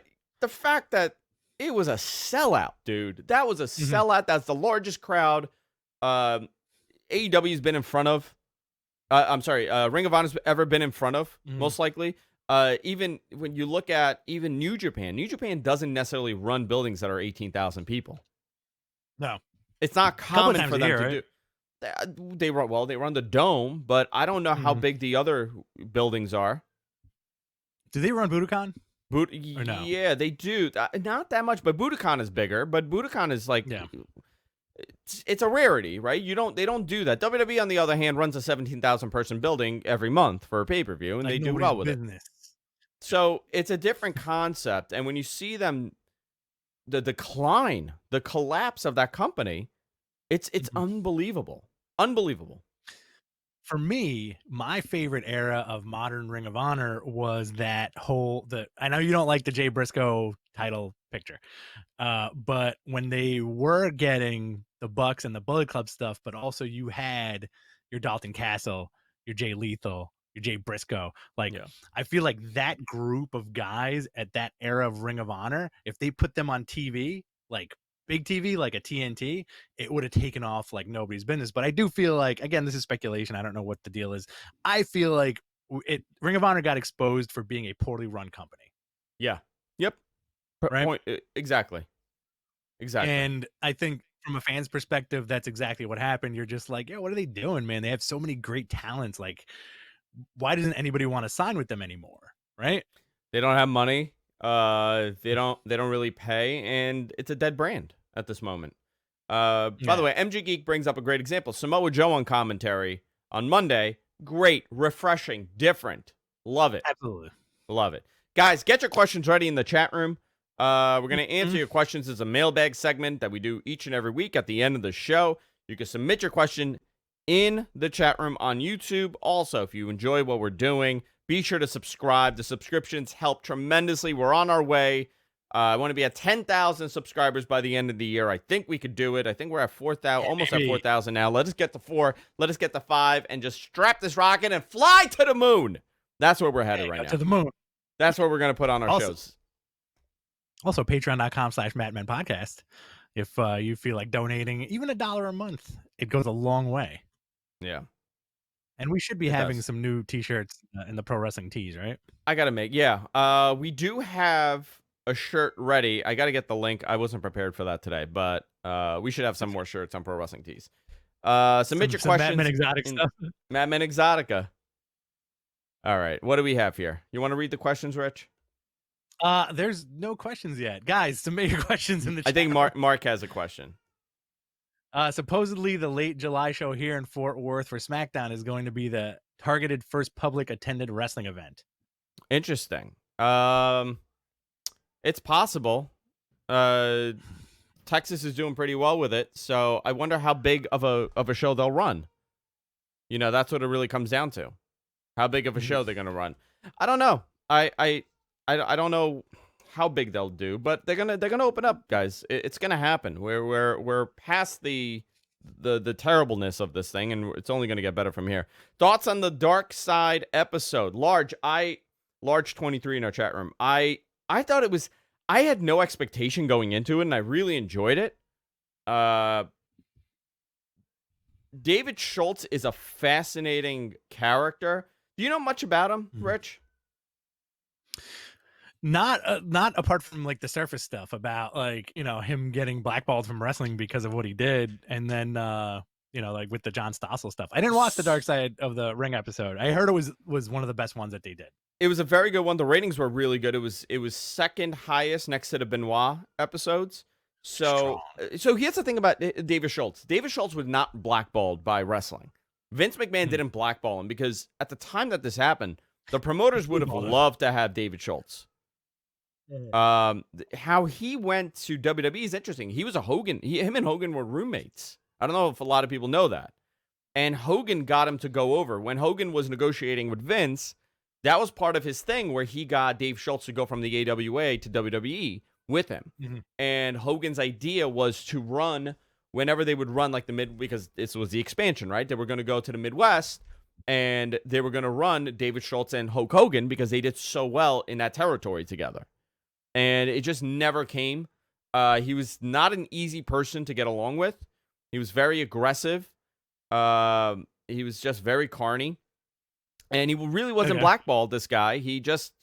fact that it was a sellout, dude. That was a sellout. That's the largest crowd AEW's been in front of. Ring of Honor's ever been in front of, most likely. Even when you look at even New Japan doesn't necessarily run buildings that are 18,000 people. No. It's not common for them to do. They run the Dome, but I don't know how big the other buildings are. Do they run Budokan? No? Yeah, they do. Not that much, but Budokan is bigger. But Budokan is like... Yeah. It's a rarity, right? They don't do that. WWE, on the other hand, runs a 17,000 person building every month for a pay-per-view, and they do well with it. So it's a different concept. And when you see them, the decline, the collapse of that company, it's unbelievable. Unbelievable. For me, my favorite era of modern Ring of Honor was that whole I know you don't like the Jay Briscoe title picture, but when they were getting the Bucks and the Bullet Club stuff, but also you had your Dalton Castle, your Jay Lethal, your Jay Briscoe. Like, Yeah. I feel like that group of guys at that era of Ring of Honor, if they put them on TV, like big TV, like a TNT, it would have taken off like nobody's business. But I do feel like, again, this is speculation. I don't know what the deal is. I feel like Ring of Honor got exposed for being a poorly run company. Yeah. Yep. Right. Point. Exactly. Exactly. And I think from a fan's perspective, that's exactly what happened. You're just like, yeah, what are they doing, man? They have so many great talents. Like, why doesn't anybody want to sign with them anymore? Right. They don't have money. They don't really pay, and it's a dead brand at this moment. By the way, MG Geek brings up a great example. Samoa Joe on commentary on Monday. Great, refreshing, different. Love it. Absolutely. Love it. Guys, get your questions ready in the chat room. We're going to answer your questions. It's a mailbag segment that we do each and every week at the end of the show. You can submit your question in the chat room on YouTube. Also, if you enjoy what we're doing, be sure to subscribe. The subscriptions help tremendously. We're on our way. I want to be at 10,000 subscribers by the end of the year. I think we could do it. I think we're at 4,000, almost at 4,000 now. Let us get to 4. Let us get to 5, and just strap this rocket and fly to the moon. That's where we're headed right now. To the moon. That's what we're going to put on our shows. Also, patreon.com/MattMenPodcast. If you feel like donating even $1 a month, it goes a long way. Yeah. And we should be having some new t-shirts in the pro wrestling tees, right? I got to make, we do have a shirt ready. I got to get the link. I wasn't prepared for that today, but we should have some more shirts on pro wrestling tees. Submit your questions. Mad Men Exotic stuff. Mad Men Exotica. All right. What do we have here? You want to read the questions, Rich? There's no questions yet. Guys, submit your questions in the chat. I think Mark has a question. Supposedly, the late July show here in Fort Worth for SmackDown is going to be the targeted first public attended wrestling event. Interesting. It's possible. Texas is doing pretty well with it, so I wonder how big of a show they'll run. You know, that's what it really comes down to. How big of a show they're gonna run. I don't know. I don't know how big they'll do, but they're gonna open up, guys. It's gonna happen. We're past the terribleness of this thing, and it's only gonna get better from here. Thoughts on the Dark Side episode? Large 23 in our chat room. I thought it was. I had no expectation going into it, and I really enjoyed it. David Schultz is a fascinating character. Do you know much about him, Rich? Not apart from like the surface stuff about like, you know, him getting blackballed from wrestling because of what he did, and then you know, like with the John Stossel stuff. I didn't watch the Dark Side of the Ring episode. I heard it was one of the best ones that they did. It was a very good one. The ratings were really good. It was second highest next to the Benoit episodes. So here's the thing about David Schultz. David Schultz was not blackballed by wrestling. Vince McMahon didn't blackball him because at the time that this happened, the promoters would have loved to have David Schultz. How he went to WWE is interesting. He was a Hogan. Him and Hogan were roommates. I don't know if a lot of people know that. And Hogan got him to go over. When Hogan was negotiating with Vince, that was part of his thing where he got Dave Schultz to go from the AWA to WWE with him. And Hogan's idea was to run whenever they would run like because this was the expansion, right? They were going to go to the Midwest and they were going to run David Schultz and Hulk Hogan because they did so well in that territory together. And it just never came. He was not an easy person to get along with. He was very aggressive. He was just very carny. And he really wasn't blackballed, this guy. He just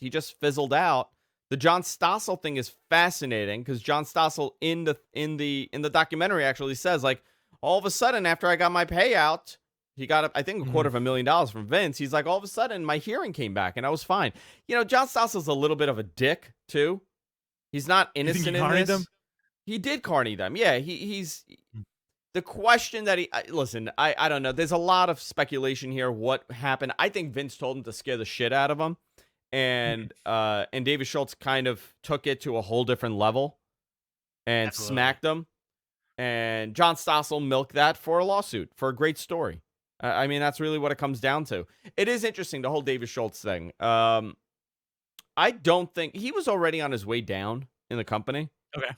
fizzled out. The John Stossel thing is fascinating because John Stossel in the documentary actually says, like, all of a sudden after I got my payout, he got I think $250,000 from Vince. He's like, all of a sudden my hearing came back and I was fine. You know, John Stossel's a little bit of a dick too. He's not innocent in this. Them? He did carny them. Yeah, he's the question that I don't know. There's a lot of speculation here. What happened? I think Vince told him to scare the shit out of him. And David Schultz kind of took it to a whole different level and smacked him. And John Stossel milked that for a lawsuit, for a great story. I mean, that's really what it comes down to. It is interesting, the whole David Schultz thing. I don't think he was already on his way down in the company. Okay.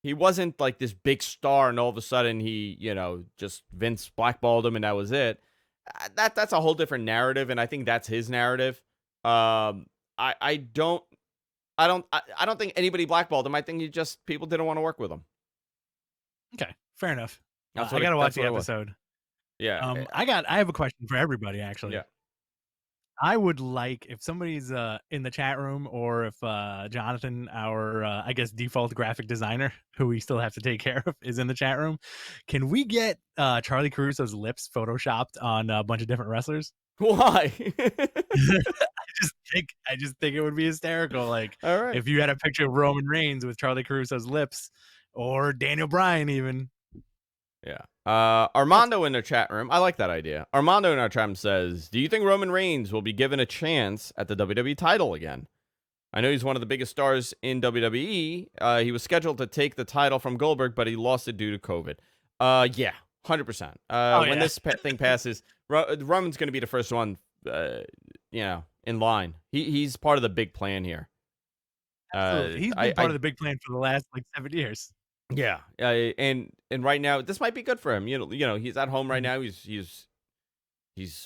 He wasn't like this big star, and all of a sudden he, just Vince blackballed him, and that was it. That's a whole different narrative, and I think that's his narrative. I don't think anybody blackballed him. I think people didn't want to work with him. Okay, fair enough. That's I what gotta it- watch that's the what it was. episode. Yeah. I have a question for everybody, actually. Yeah. I would like if somebody's in the chat room, or if Jonathan, our I guess default graphic designer, who we still have to take care of, is in the chat room. Can we get Charlie Caruso's lips photoshopped on a bunch of different wrestlers? Why? I just think it would be hysterical. Like, All right. if you had a picture of Roman Reigns with Charlie Caruso's lips, or Daniel Bryan even. Yeah. Armando in the chat room. I like that idea. Armando in our chat room says, "Do you think Roman Reigns will be given a chance at the WWE title again? I know he's one of the biggest stars in WWE. He was scheduled to take the title from Goldberg, but he lost it due to COVID." Yeah, 100%. When this thing passes, Roman's going to be the first one, in line. He's part of the big plan here. Absolutely. He's been part of the big plan for the last 7 years. Yeah, and right now this might be good for him. He's at home right now. He's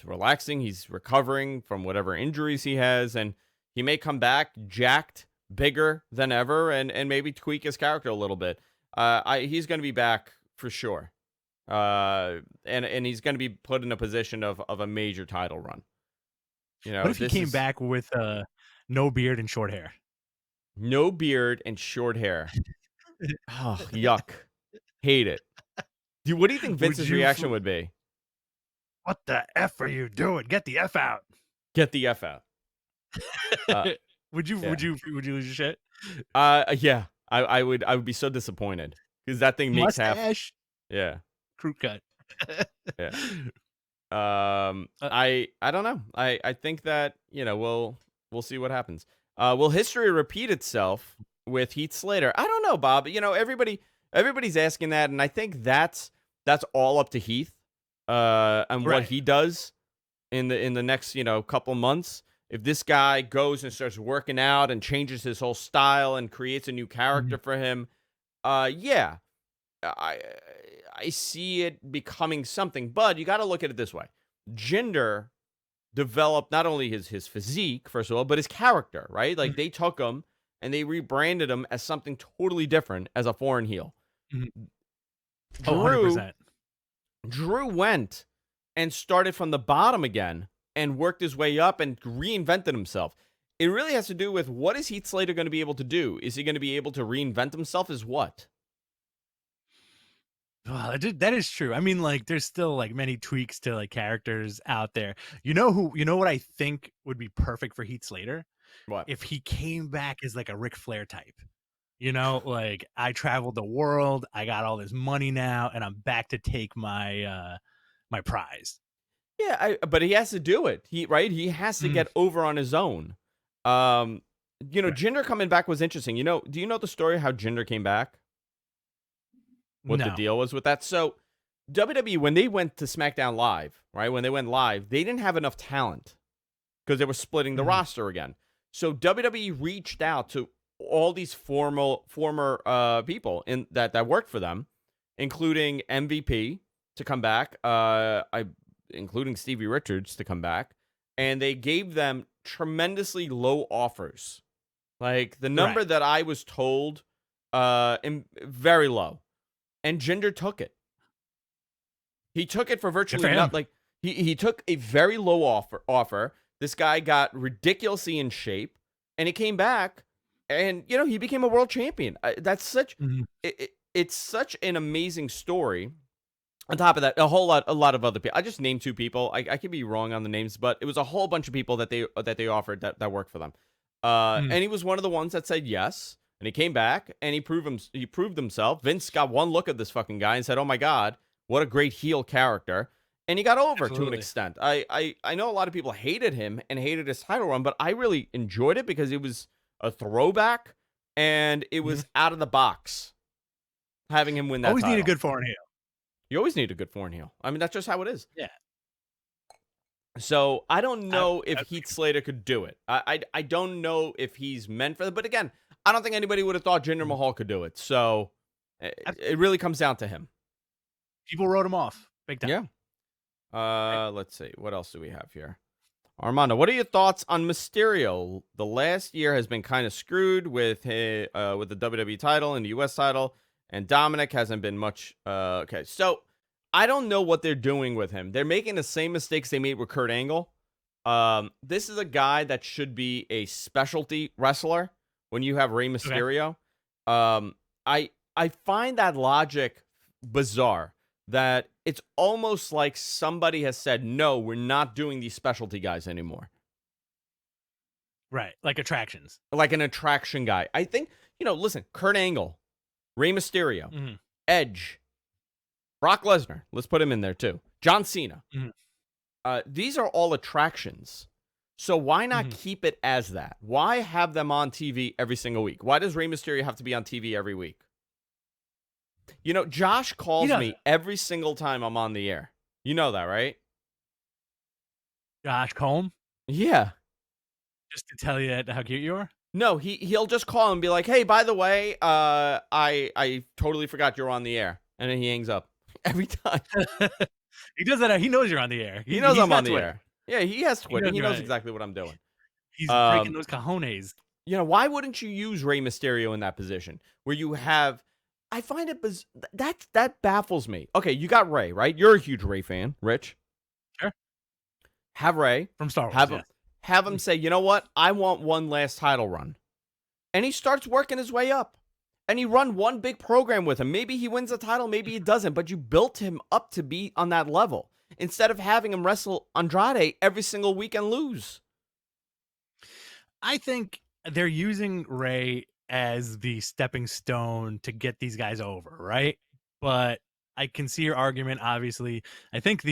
relaxing. He's recovering from whatever injuries he has, and he may come back jacked, bigger than ever, and maybe tweak his character a little bit. He's going to be back for sure, and he's going to be put in a position of a major title run. What if he came back with no beard and short hair? No beard and short hair. Oh, yuck. Hate it. Dude, what do you think Vince's reaction would be? What the F are you doing? Get the F out. Get the F out. Would you lose your shit? Yeah. I would be so disappointed, because that thing makes Mustache. Yeah. Crew cut. Yeah. I don't know. I think that, we'll see what happens. Will history repeat itself with Heath Slater? I don't know, Bob. Everybody's asking that, and I think that's all up to Heath, and what he does in the next couple months. If this guy goes and starts working out and changes his whole style and creates a new character for him, yeah, I see it becoming something. But you got to look at it this way: Jinder developed not only his physique, first of all, but his character, right? Like, they took him and they rebranded him as something totally different as a foreign heel. 100%. Drew went and started from the bottom again and worked his way up and reinvented himself. It really has to do with, what is Heath Slater going to be able to do? Is he going to be able to reinvent himself as what? Well, that is true. I mean, there's still many tweaks to characters out there. You know what I think would be perfect for Heath Slater? What? If he came back as a Ric Flair type. I traveled the world, I got all this money now, and I'm back to take my my prize. Yeah, but he has to do it. He has to get over on his own. Jinder coming back was interesting. Do you know the story how Jinder came back? What the deal was with that? So WWE, when they went to SmackDown Live, right? When they went live, they didn't have enough talent because they were splitting the roster again. So WWE reached out to all these former people that worked for them, including MVP to come back, including Stevie Richards to come back, and they gave them tremendously low offers. Like, the number that I was told, very low. And Jinder took it. He took it for virtually nothing. He took a very low offer. This guy got ridiculously in shape, and he came back, and he became a world champion. That's such it's such an amazing story. On top of that, a lot of other people. I just named 2 people. I could be wrong on the names, but it was a whole bunch of people that they offered that worked for them. And he was one of the ones that said yes. And he came back and he proved himself. Vince got one look at this fucking guy and said, "Oh my God, what a great heel character." And he got over to an extent. I know a lot of people hated him and hated his title run, but I really enjoyed it because it was a throwback and it was out of the box. having him win that Always title. need a good foreign heel. You always need a good foreign heel. I mean, that's just how it is. Yeah. So I don't know if Heath Slater could do it. I don't know if he's meant for it. But again, I don't think anybody would have thought Jinder Mahal could do it. So it really comes down to him. People wrote him off big time. Yeah. Let's see. What else do we have here? Armando, what are your thoughts on Mysterio? The last year has been kind of screwed with the WWE title and the US title, and Dominic hasn't been much. Okay, so I don't know what they're doing with him. They're making the same mistakes they made with Kurt Angle. This is a guy that should be a specialty wrestler when you have Rey Mysterio. Okay. I find that logic bizarre. That it's almost like somebody has said, no, we're not doing these specialty guys anymore. Right, like attractions. Like an attraction guy. I think, listen, Kurt Angle, Rey Mysterio, Edge, Brock Lesnar, let's put him in there too, John Cena. These are all attractions. So why not keep it as that? Why have them on TV every single week? Why does Rey Mysterio have to be on TV every week? Josh calls me every single time I'm on the air. You know that, right? Josh Combe? Yeah. Just to tell you how cute you are? No, he'll just call and be like, hey, by the way, I totally forgot you're on the air. And then he hangs up every time. He does that. He knows you're on the air. He knows I'm on the air. Yeah, he has Twitter. He knows exactly what I'm doing. He's breaking those cojones. Why wouldn't you use Rey Mysterio in that position where you have... I find it that baffles me. Okay, you got Rey, right? You're a huge Rey fan, Rich. Sure. Have Rey from Star Wars. Have him say, you know what? I want one last title run, and he starts working his way up, and you run one big program with him. Maybe he wins the title, maybe he doesn't, but you built him up to be on that level instead of having him wrestle Andrade every single week and lose. I think they're using Rey as the stepping stone to get these guys over, right? But I can see your argument, obviously. I think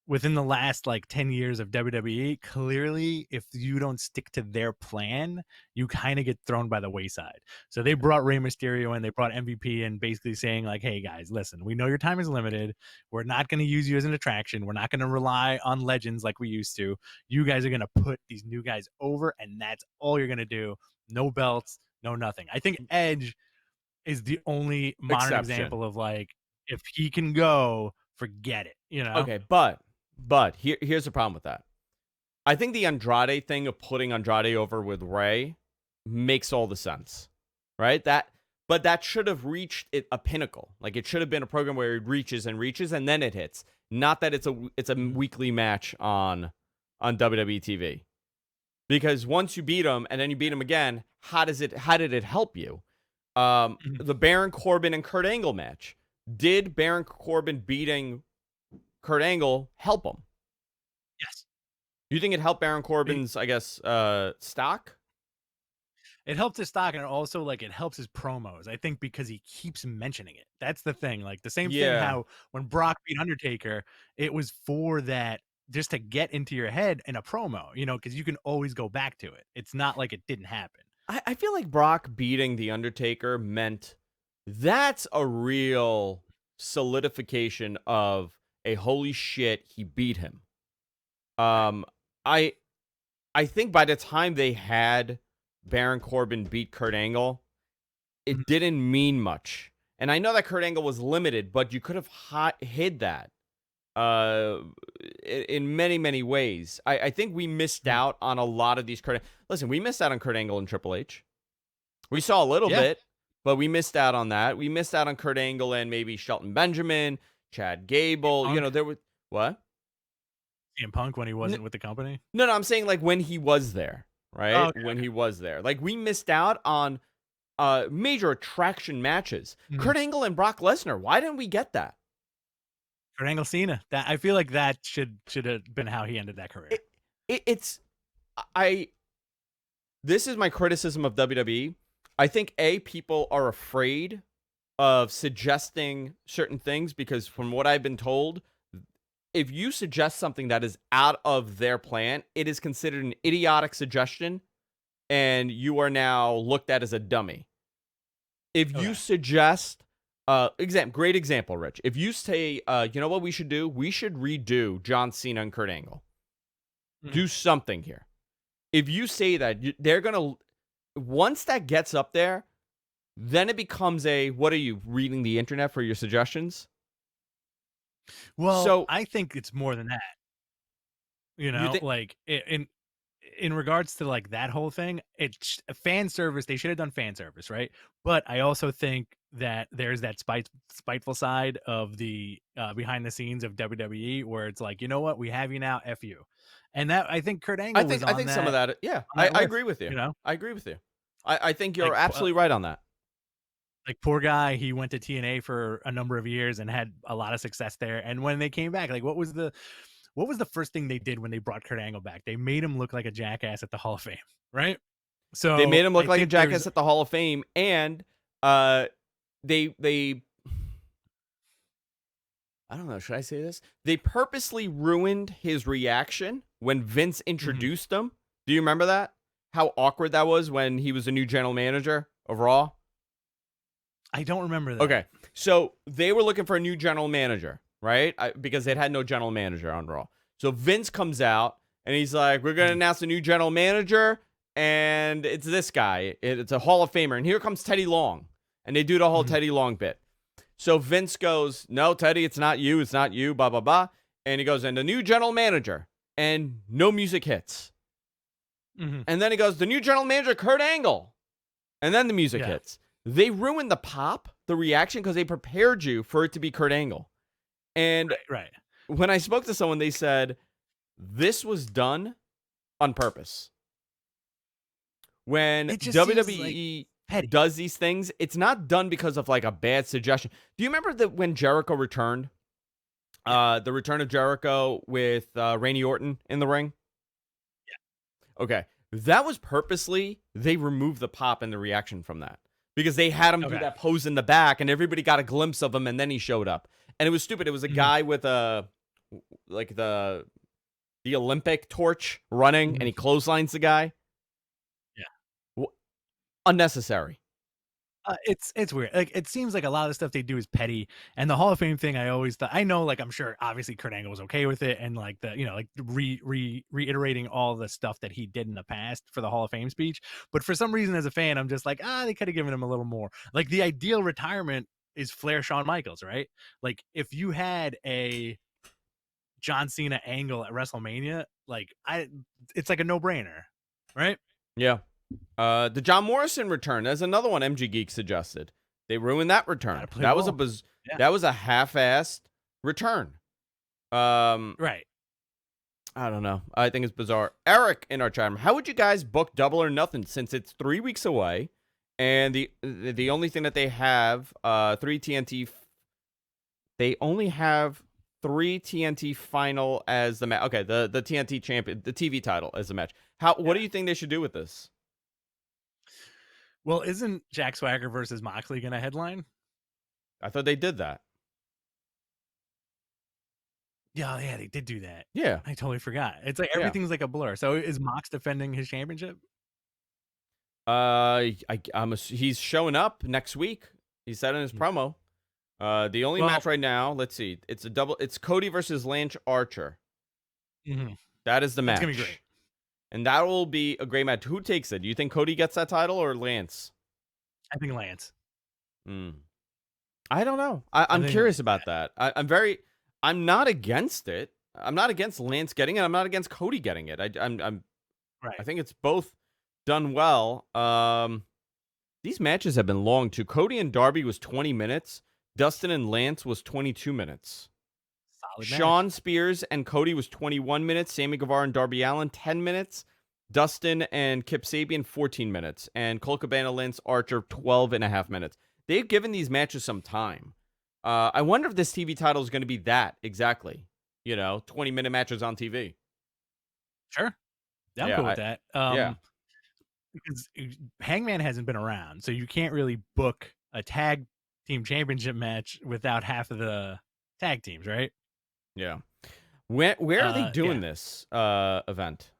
within the last 10 years of WWE, clearly if you don't stick to their plan, you kind of get thrown by the wayside. So they brought Rey Mysterio in, they brought MVP in, basically saying hey guys, listen, we know your time is limited. We're not going to use you as an attraction. We're not going to rely on legends like we used to. You guys are going to put these new guys over, and that's all you're going to do. No belts, no nothing. I think Edge is the only modern example of if he can go, forget it, Okay, but here's the problem with that. I think the Andrade thing of putting Andrade over with Rey makes all the sense, right? But that should have reached a pinnacle. It should have been a program where it reaches and reaches and then it hits. Not that it's a weekly match on WWE TV. Because once you beat him and then you beat him again, how did it help you? The Baron Corbin and Kurt Angle match. Did Baron Corbin beating Kurt Angle help him? Yes. You think it helped Baron Corbin's, stock? It helped his stock, and also it helps his promos. I think because he keeps mentioning it. That's the thing. The same thing how when Brock beat Undertaker, it was for that, just to get into your head in a promo, because you can always go back to it. It's not like it didn't happen. I feel like Brock beating The Undertaker meant that's a real solidification of a holy shit, he beat him. I think by the time they had Baron Corbin beat Kurt Angle, it didn't mean much. And I know that Kurt Angle was limited, but you could have hid that in many, many ways. I think we missed out on a lot of these Listen, we missed out on Kurt Angle and Triple H. We saw a little bit, but we missed out on that. We missed out on Kurt Angle and maybe Shelton Benjamin, Chad Gable. There was... What? CM Punk when he wasn't with the company? No, I'm saying when he was there, right? Oh, okay, when he was there. We missed out on major attraction matches. Kurt Angle and Brock Lesnar. Why didn't we get that? Kurt Angle Cena. That I feel like that should have been how he ended that career. This is my criticism of WWE. I think people are afraid of suggesting certain things because from what I've been told, if you suggest something that is out of their plan, it is considered an idiotic suggestion and you are now looked at as a dummy. If you suggest Great example, Rich. If you say, you know what we should do? We should redo John Cena and Kurt Angle. Do something here. If you say that, they're gonna. Once that gets up there, then it becomes a. What are you reading the internet for your suggestions? Well, So I think it's more than that. You you know, think like in regards to like that whole thing, it's a fan service. They should have done fan service, right? But I also think that there's that spiteful side of the behind the scenes of WWE where it's like, you know what, we have you now, f you, and that I think Kurt Angle was I think some of that. Yeah, on that I list. agree with you. You know, I agree with you. I think you're like absolutely right on that. like poor guy, he went to TNA for a number of years and had a lot of success there. And when they came back, like what was the first thing they did when they brought Kurt Angle back? They made him look like a jackass at the Hall of Fame, right? They So made him look I like a think there's jackass at the Hall of Fame, and they I don't know, should I say this? They purposely ruined his reaction when Vince introduced him. Do you remember that? How awkward that was when he was a new general manager of Raw? I don't remember that. Okay. So they were looking for a new general manager, right? Because they'd had no general manager on Raw. So Vince comes out and he's like, we're going to announce a new general manager, and it's this guy. It's a Hall of Famer. And here comes Teddy Long. And they do the whole Teddy Long bit. So Vince goes, no, Teddy, it's not you. It's not you, blah, blah, blah. And he goes, and the new general manager. And no music hits. And then he goes, the new general manager, Kurt Angle. And then the music hits. They ruined the pop, the reaction, because they prepared you for it to be Kurt Angle. And right. When I spoke to someone, they said, this was done on purpose. When WWE does these things, it's not done because of like a bad suggestion. Do you remember that when Jericho returned? The return of Jericho with Randy Orton in the ring? Yeah. Okay. That was purposely, they removed the pop and the reaction from that. Because they had him do that pose in the back, and everybody got a glimpse of him, and then he showed up. And it was stupid. It was a guy with the Olympic torch running, and he clotheslines the guy. Yeah. Unnecessary. It's weird. Like it seems like a lot of the stuff they do is petty, and the Hall of Fame thing. I always thought, I know, like I'm sure, obviously Kurt Angle was okay with it, and like the like reiterating all the stuff that he did in the past for the Hall of Fame speech. But for some reason, as a fan, I'm just like, they could have given him a little more. Like the ideal retirement is Flair, Shawn Michaels, right? Like if you had a John Cena Angle at WrestleMania, like it's like a no brainer, right? Yeah. The John Morrison return. There's another one MG Geek suggested. They ruined that return. That was that was a half-assed return. Right. I don't know. I think it's bizarre. Eric in our chat room, how would you guys book Double or Nothing since it's 3 weeks away, and the only thing that they have 3 TNT. They only have 3 TNT final as the match. Okay, the TNT champion, the TV title as the match. What do you think they should do with this? Well, isn't Jack Swagger versus Moxley going to headline? I thought they did that. Yeah, they did do that. Yeah. I totally forgot. It's like everything's like a blur. So is Mox defending his championship? He's showing up next week. He said in his promo. The only match right now, let's see. It's Cody versus Lanch Archer. That is the match. It's going to be great. And that will be a great match. Who takes it? Do you think Cody gets that title or Lance? I think Lance. I don't know. I'm curious about that. I'm not against it. I'm not against Lance getting it. I'm not against Cody getting it. I think it's both done well. These matches have been long too. Cody and Darby was 20 minutes. Dustin and Lance was 22 minutes. Sean Spears and Cody was 21 minutes. Sammy Guevara and Darby Allin, 10 minutes. Dustin and Kip Sabian, 14 minutes. And Colt Cabana, Lance Archer, 12 and a half minutes. They've given these matches some time. I wonder if this TV title is going to be that exactly. 20-minute matches on TV. Sure. Yeah, I'm cool with that. Because Hangman hasn't been around, so you can't really book a tag team championship match without half of the tag teams, right? Yeah. Where are they doing this event?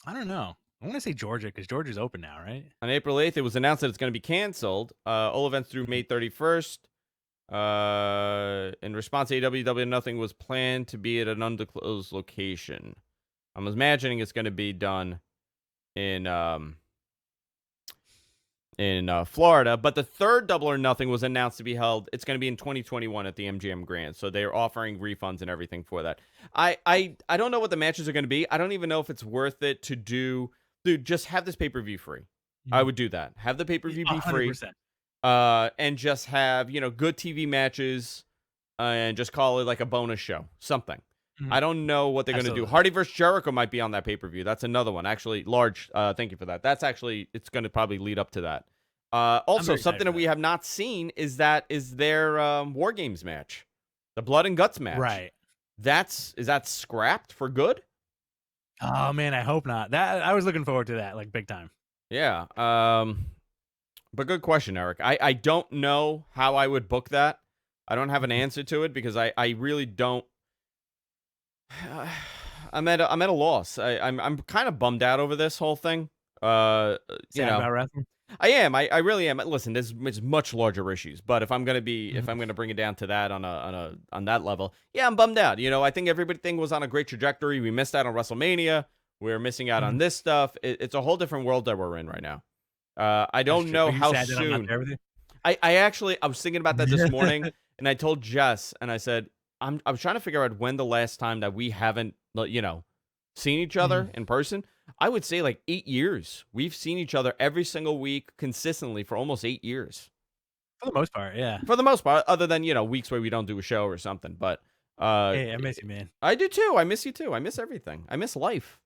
I don't know. I want to say Georgia because Georgia's open now, right? On April 8th, it was announced that it's going to be canceled. All events through May 31st. In response to AEW, nothing was planned to be at an undisclosed location. I'm imagining it's going to be done in Florida, but the third Double or Nothing was announced to be held. It's going to be in 2021 at the MGM Grand, so they're offering refunds and everything for that. I don't know what the matches are going to be. I don't even know if it's worth it to do. Dude, just have this pay-per-view free. I would do that. Have the pay-per-view be free. 100%. And just have, good TV matches, and just call it like a bonus show, something. I don't know what they're going to do. Hardy versus Jericho might be on that pay-per-view. That's another one. Actually, Large, thank you for that. That's actually, it's going to probably lead up to that. Also, something that we have not seen is their War Games match. The Blood and Guts match. Right. Is that scrapped for good? Oh, man, I hope not. I was looking forward to that, like, big time. Yeah. But good question, Eric. I don't know how I would book that. I don't have an answer to it because I really don't. I'm at a loss. I'm kind of bummed out over this whole thing. Sad about wrestling? I am. I really am. Listen, there's much larger issues, but if I'm gonna bring it down to that on that level, yeah, I'm bummed out. I think everything was on a great trajectory. We missed out on WrestleMania. We're missing out on this stuff. It's a whole different world that we're in right now. I don't know how soon. I was thinking about that this morning, and I told Jess, and I said, I was trying to figure out when the last time that we haven't, seen each other in person. I would say like 8 years. We've seen each other every single week consistently for almost 8 years. For the most part, yeah. For the most part, other than, weeks where we don't do a show or something. But hey, I miss you, man. I do too. I miss you too. I miss everything. I miss life.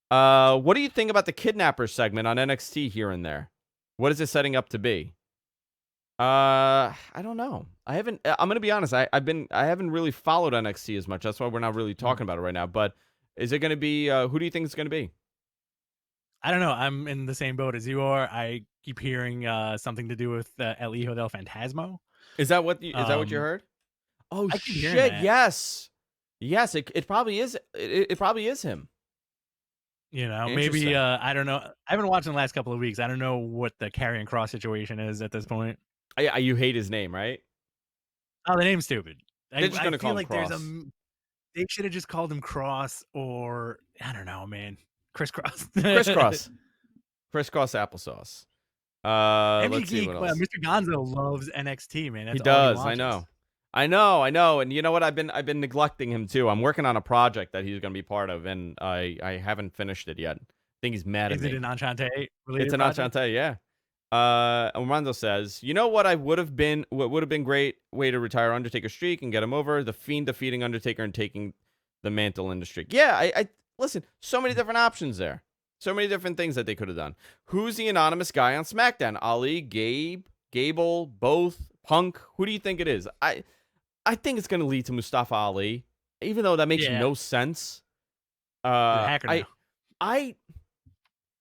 What do you think about the Kidnappers segment on NXT here and there? What is it setting up to be? I don't know. I'm gonna be honest. I haven't really followed NXT as much. That's why we're not really talking about it right now. But is it gonna be? Who do you think it's gonna be? I don't know. I'm in the same boat as you are. I keep hearing something to do with El Hijo del Fantasma. Is that what you heard? Oh shit! Yes. It probably is. It probably is him. Maybe I don't know. I haven't watched in the last couple of weeks. I don't know what the Karrion Kross situation is at this point. You hate his name, right? Oh, the name's stupid. They're just gonna call him Cross. They should have just called him Cross, or I don't know, man. Crisscross. Crisscross applesauce. Let's see what else. Mr. Gonzo loves NXT, man. That's he does. I know. And you know what? I've been neglecting him too. I'm working on a project that he's going to be part of, and I haven't finished it yet. I think he's mad at me. Is it an Enchante? It's an Enchante, yeah. Armando says, you know what would have been great way to retire Undertaker's streak and get him over? The Fiend defeating Undertaker and taking the mantle in the streak. Yeah, I listen, so many different options there. So many different things that they could have done. Who's the anonymous guy on SmackDown? Ali, Gable, both, Punk? Who do you think it is? I think it's going to lead to Mustafa Ali, even though that makes no sense. Hacker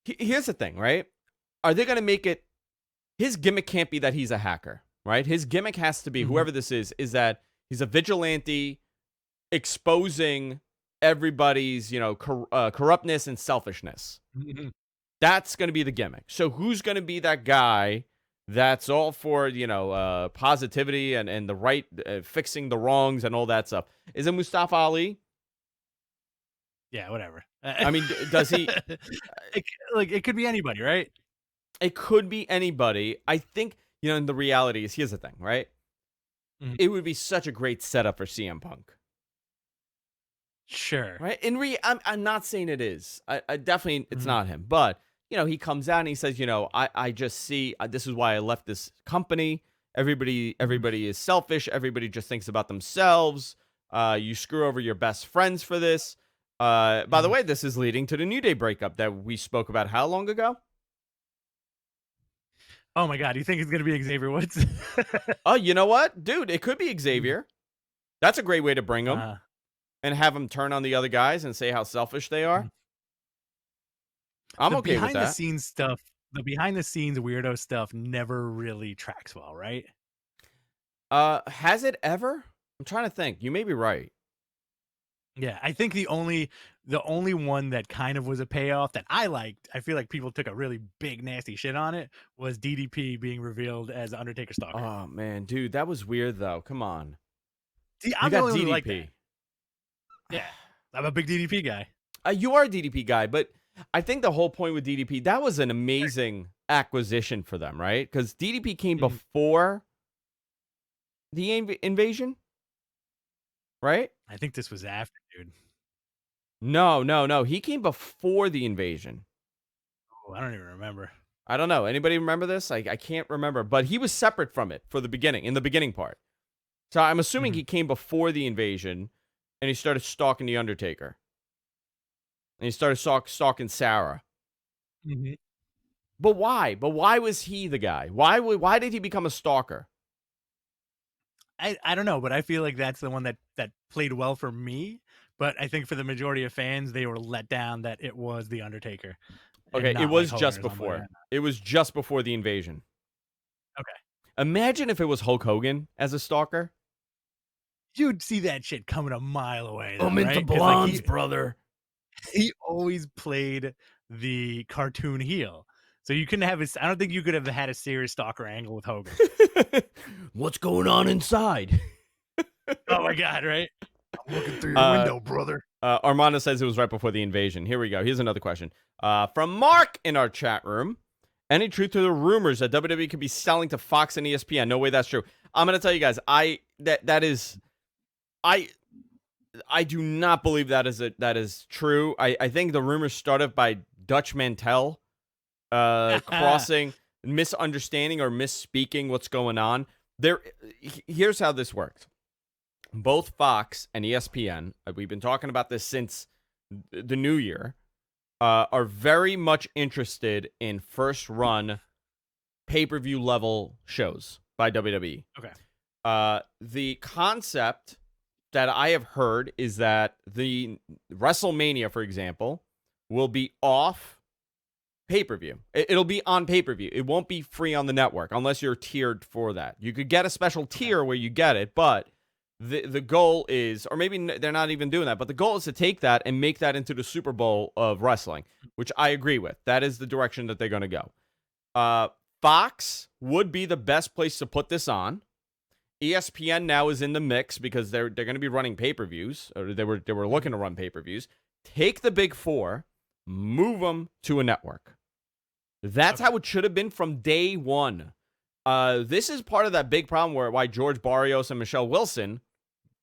Here's the thing, right? Are they going to make it? His gimmick can't be that he's a hacker, right? His gimmick has to be, whoever this is that he's a vigilante exposing everybody's, corruptness and selfishness. That's going to be the gimmick. So who's going to be that guy that's all for, positivity and the right, fixing the wrongs and all that stuff? Is it Mustafa Ali? Yeah, whatever. I mean, does he? It could be anybody, right? It could be anybody. I think, the reality is, here's the thing, right? It would be such a great setup for CM Punk. Sure. Right? I'm not saying it is. I definitely, it's not him. But, he comes out and he says, I just see, this is why I left this company. Everybody is selfish. Everybody just thinks about themselves. You screw over your best friends for this. By the way, this is leading to the New Day breakup that we spoke about how long ago? Oh my God, you think it's going to be Xavier Woods? Oh, you know what? Dude, it could be Xavier. That's a great way to bring him and have him turn on the other guys and say how selfish they are. I'm okay with that. The behind the scenes weirdo stuff never really tracks well, right? Has it ever? I'm trying to think. You may be right. Yeah, I think the only one that kind of was a payoff that I liked, I feel like people took a really big nasty shit on it, was DDP being revealed as Undertaker stalker. Oh man, dude, that was weird though. Come on. See, You I'm the got only one who liked that. DDP. Yeah, I'm a big DDP guy. You are a DDP guy, but I think the whole point with DDP, that was an amazing acquisition for them, right? Because DDP came Mhm. before the invasion, right? I think this was after, dude. No, no, no. He came before the invasion. Oh, I don't even remember. I don't know. Anybody remember this? I can't remember, but he was separate from it for the beginning, in the beginning part. So I'm assuming Mhm. he came before the invasion, and he started stalking the Undertaker, and he started stalking Sarah. Mhm. But why? But why was he the guy? Why did he become a stalker? I don't know, but I feel like that's the one that played well for me. But I think for the majority of fans, they were let down that it was the Undertaker and Okay, it not like was Hogan just or something like before. that. It was just before the invasion. Okay, Imagine if it was Hulk Hogan as a stalker. you'd see that shit coming a mile away, though, I'm into right? Because like blondes, brother. he always played the cartoon heel, so you couldn't have his. I don't think you could have had a serious stalker angle with Hogan. What's going on inside? Oh my god, right? I'm looking through your Uh, window, brother. Armando says it was right before the invasion. Here we go. Here's another question. From Mark in our chat room. Any truth to the rumors that WWE could be selling to Fox and ESPN? No way that's true. I'm gonna tell you guys, I do not believe that is true. I think the rumors started by Dutch Mantel crossing, misunderstanding or misspeaking what's going on. Here's how this works. Both Fox and ESPN, we've been talking about this since the new year, are very much interested in first run pay-per-view level shows by WWE. Okay. The concept that I have heard is that the Wrestlemania, for example, will be off pay-per-view. It'll be on pay-per-view. It won't be free on the network unless you're tiered for that. You could get a special tier where you get it, but the goal is, or maybe they're not even doing that, but the goal is to take that and make that into the Super Bowl of wrestling, which I agree with. That is the direction that they're going to go. Fox would be the best place to put this on. ESPN now is in the mix because they're going to be running pay-per-views, or they were looking to run pay-per-views. Take the big four, move them to a network. That's how it should have been from day one. This is part of that big problem why George Barrios and Michelle Wilson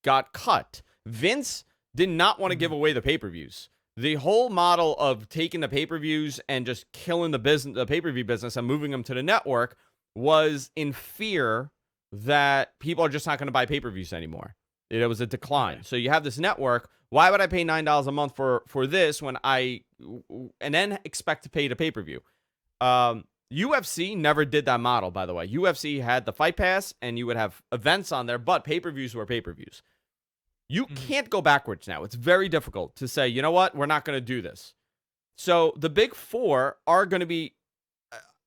got cut. Vince did not want to give away the pay-per-views. The whole model of taking the pay-per-views and just killing the pay-per-view business and moving them to the network was in fear that people are just not going to buy pay-per-views anymore. It was a decline. So you have this network. Why would I pay $9 a month for this when and then expect to pay the pay-per-view? UFC never did that model, by the way. UFC had the Fight Pass, and you would have events on there, but pay-per-views were pay-per-views. You can't go backwards now. It's very difficult to say, you know what, we're not going to do this. So the big four are going to be.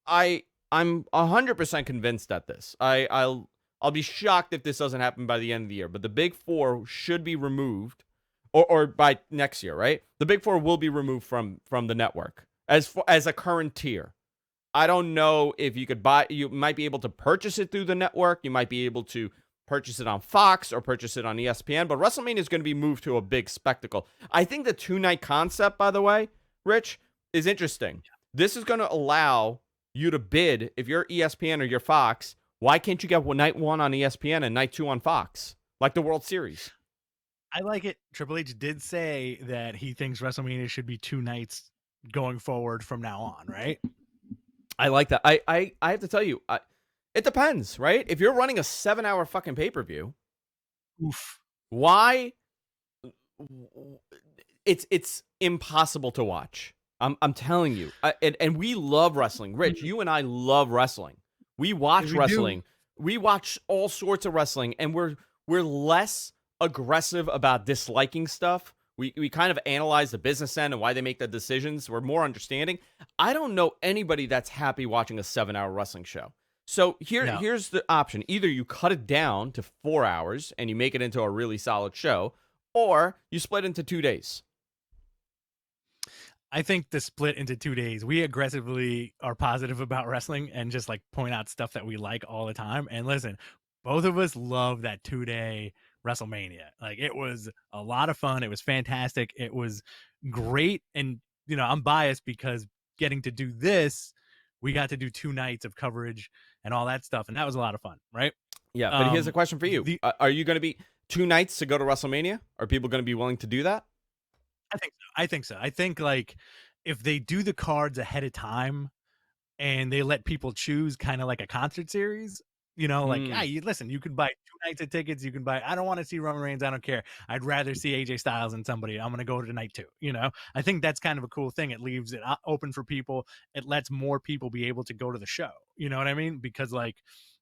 I'm 100% convinced at this. I'll be shocked if this doesn't happen by the end of the year. But the big four should be removed, or by next year, right? The big four will be removed from the network as a current tier. I don't know if you could buy. You might be able to purchase it through the network. You might be able to purchase it on Fox or purchase it on ESPN. But WrestleMania is going to be moved to a big spectacle. I think the 2-night concept, by the way, Rich, is interesting. This is going to allow you to bid if you're ESPN or you're Fox. Why can't you get night 1 on ESPN and night 2 on Fox, like the World Series? I like it. Triple H did say that he thinks WrestleMania should be 2 nights going forward from now on, right? I like that. I have to tell you, it depends, right? If you're running a 7-hour fucking pay-per-view, Oof. why? It's impossible to watch. I'm telling you. And we love wrestling. Rich, you and I love wrestling. We watch wrestling. We watch all sorts of wrestling, and we're less aggressive about disliking stuff. We kind of analyze the business end and why they make the decisions. We're more understanding. I don't know anybody that's happy watching a 7-hour wrestling show. So here's the option. Either you cut it down to 4 hours and you make it into a really solid show, or you split into 2 days? I think the split into 2 days, we aggressively are positive about wrestling and just like point out stuff that we like all the time. And listen, both of us love that 2-day WrestleMania. Like it was a lot of fun. It was fantastic. It was great. And, I'm biased because getting to do this, we got to do 2 nights of coverage and all that stuff. And that was a lot of fun, right? Yeah, but here's a question for you. Are you going to be 2 nights to go to WrestleMania? Are people going to be willing to do that? I think so. I think like if they do the cards ahead of time and they let people choose kind of like a concert series, like, listen, you can buy 2 nights of tickets. You can buy, I don't want to see Roman Reigns. I don't care. I'd rather see AJ Styles than somebody. I'm going to go to night 2. I think that's kind of a cool thing. It leaves it open for people. It lets more people be able to go to the show. You know what I mean? Because like,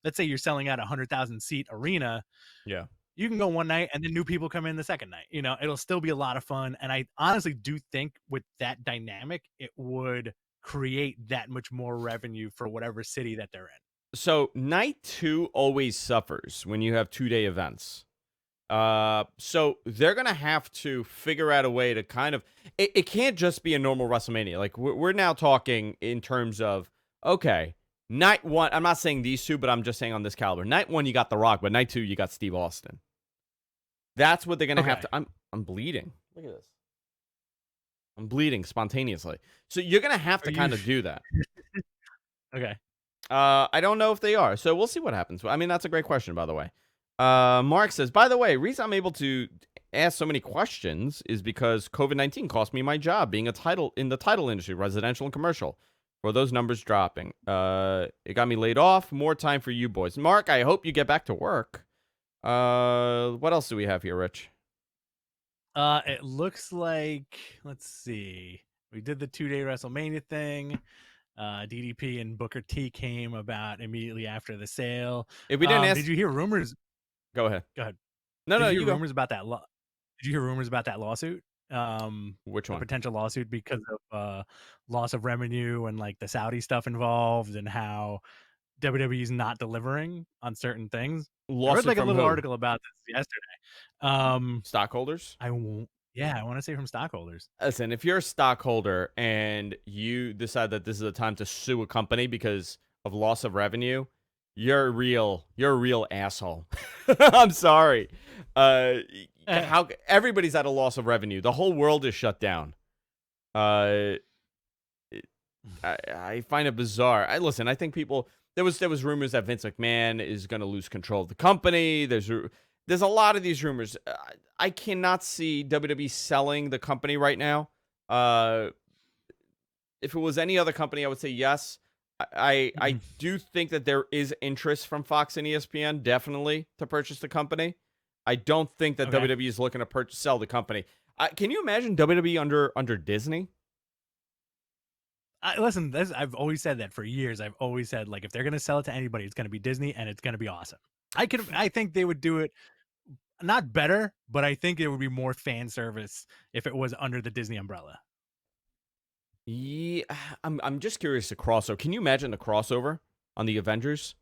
let's say you're selling out a 100,000 seat arena. Yeah. You can go one night and then new people come in the second night. It'll still be a lot of fun. And I honestly do think with that dynamic, it would create that much more revenue for whatever city that they're in. So night 2 always suffers when you have 2-day events. So they're going to have to figure out a way to kind of, it can't just be a normal WrestleMania. Like we're now talking in terms of, okay, night 1, I'm not saying these two, but I'm just saying on this caliber. Night 1, you got The Rock, but night 2, you got Steve Austin. That's what they're going to have to, I'm bleeding. Look at this. I'm bleeding spontaneously. So you're going to have to kind of do that. Okay. I don't know if they are. So we'll see what happens. I mean, that's a great question, by the way. Mark says, by the way, reason I'm able to ask so many questions is because COVID-19 cost me my job being in the title industry, residential and commercial. For those numbers dropping. It got me laid off. More time for you boys. Mark, I hope you get back to work. What else do we have here, Rich? It looks like, let's see. We did the 2-day WrestleMania thing. DDP and Booker T came about immediately after the sale. If we didn't ask, did you hear rumors? Go ahead. No, you hear go. rumors about that. Did you hear rumors about that lawsuit? Which one? Potential lawsuit because of loss of revenue and like the Saudi stuff involved and how WWE's not delivering on certain things. I read like a little article about this yesterday. Stockholders? I want to say from stockholders. Listen, if you're a stockholder and you decide that this is a time to sue a company because of loss of revenue, you're a real asshole. I'm sorry. How everybody's at a loss of revenue. The whole world is shut down. I find it bizarre. I think people. There was rumors that Vince McMahon is going to lose control of the company. There's a lot of these rumors. I cannot see WWE selling the company right now. If it was any other company, I would say yes. I do think that there is interest from Fox and ESPN, definitely, to purchase the company. I don't think that WWE is looking to sell the company. Can you imagine WWE under Disney? Listen, I've always said that for years. I've always said, like, if they're going to sell it to anybody, it's going to be Disney, and it's going to be awesome. I think they would do it not better, but I think it would be more fan service if it was under the Disney umbrella. Yeah, I'm just curious the crossover. Can you imagine the crossover on the Avengers?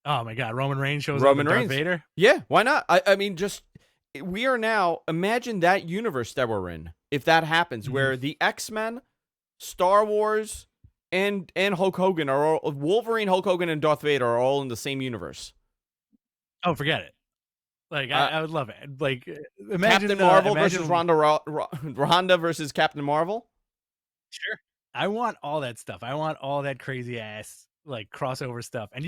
Oh my God, Roman Reigns shows up with Darth Vader? Yeah, why not? I mean, we are now, imagine that universe that we're in, if that happens, where the X-Men, Star Wars, and Hulk Hogan are all, Wolverine, Hulk Hogan, and Darth Vader are all in the same universe. Oh, forget it. Like, I would love it. Like, imagine Captain Marvel versus Ronda versus Captain Marvel. Sure. I want all that stuff. I want all that crazy ass like crossover stuff. And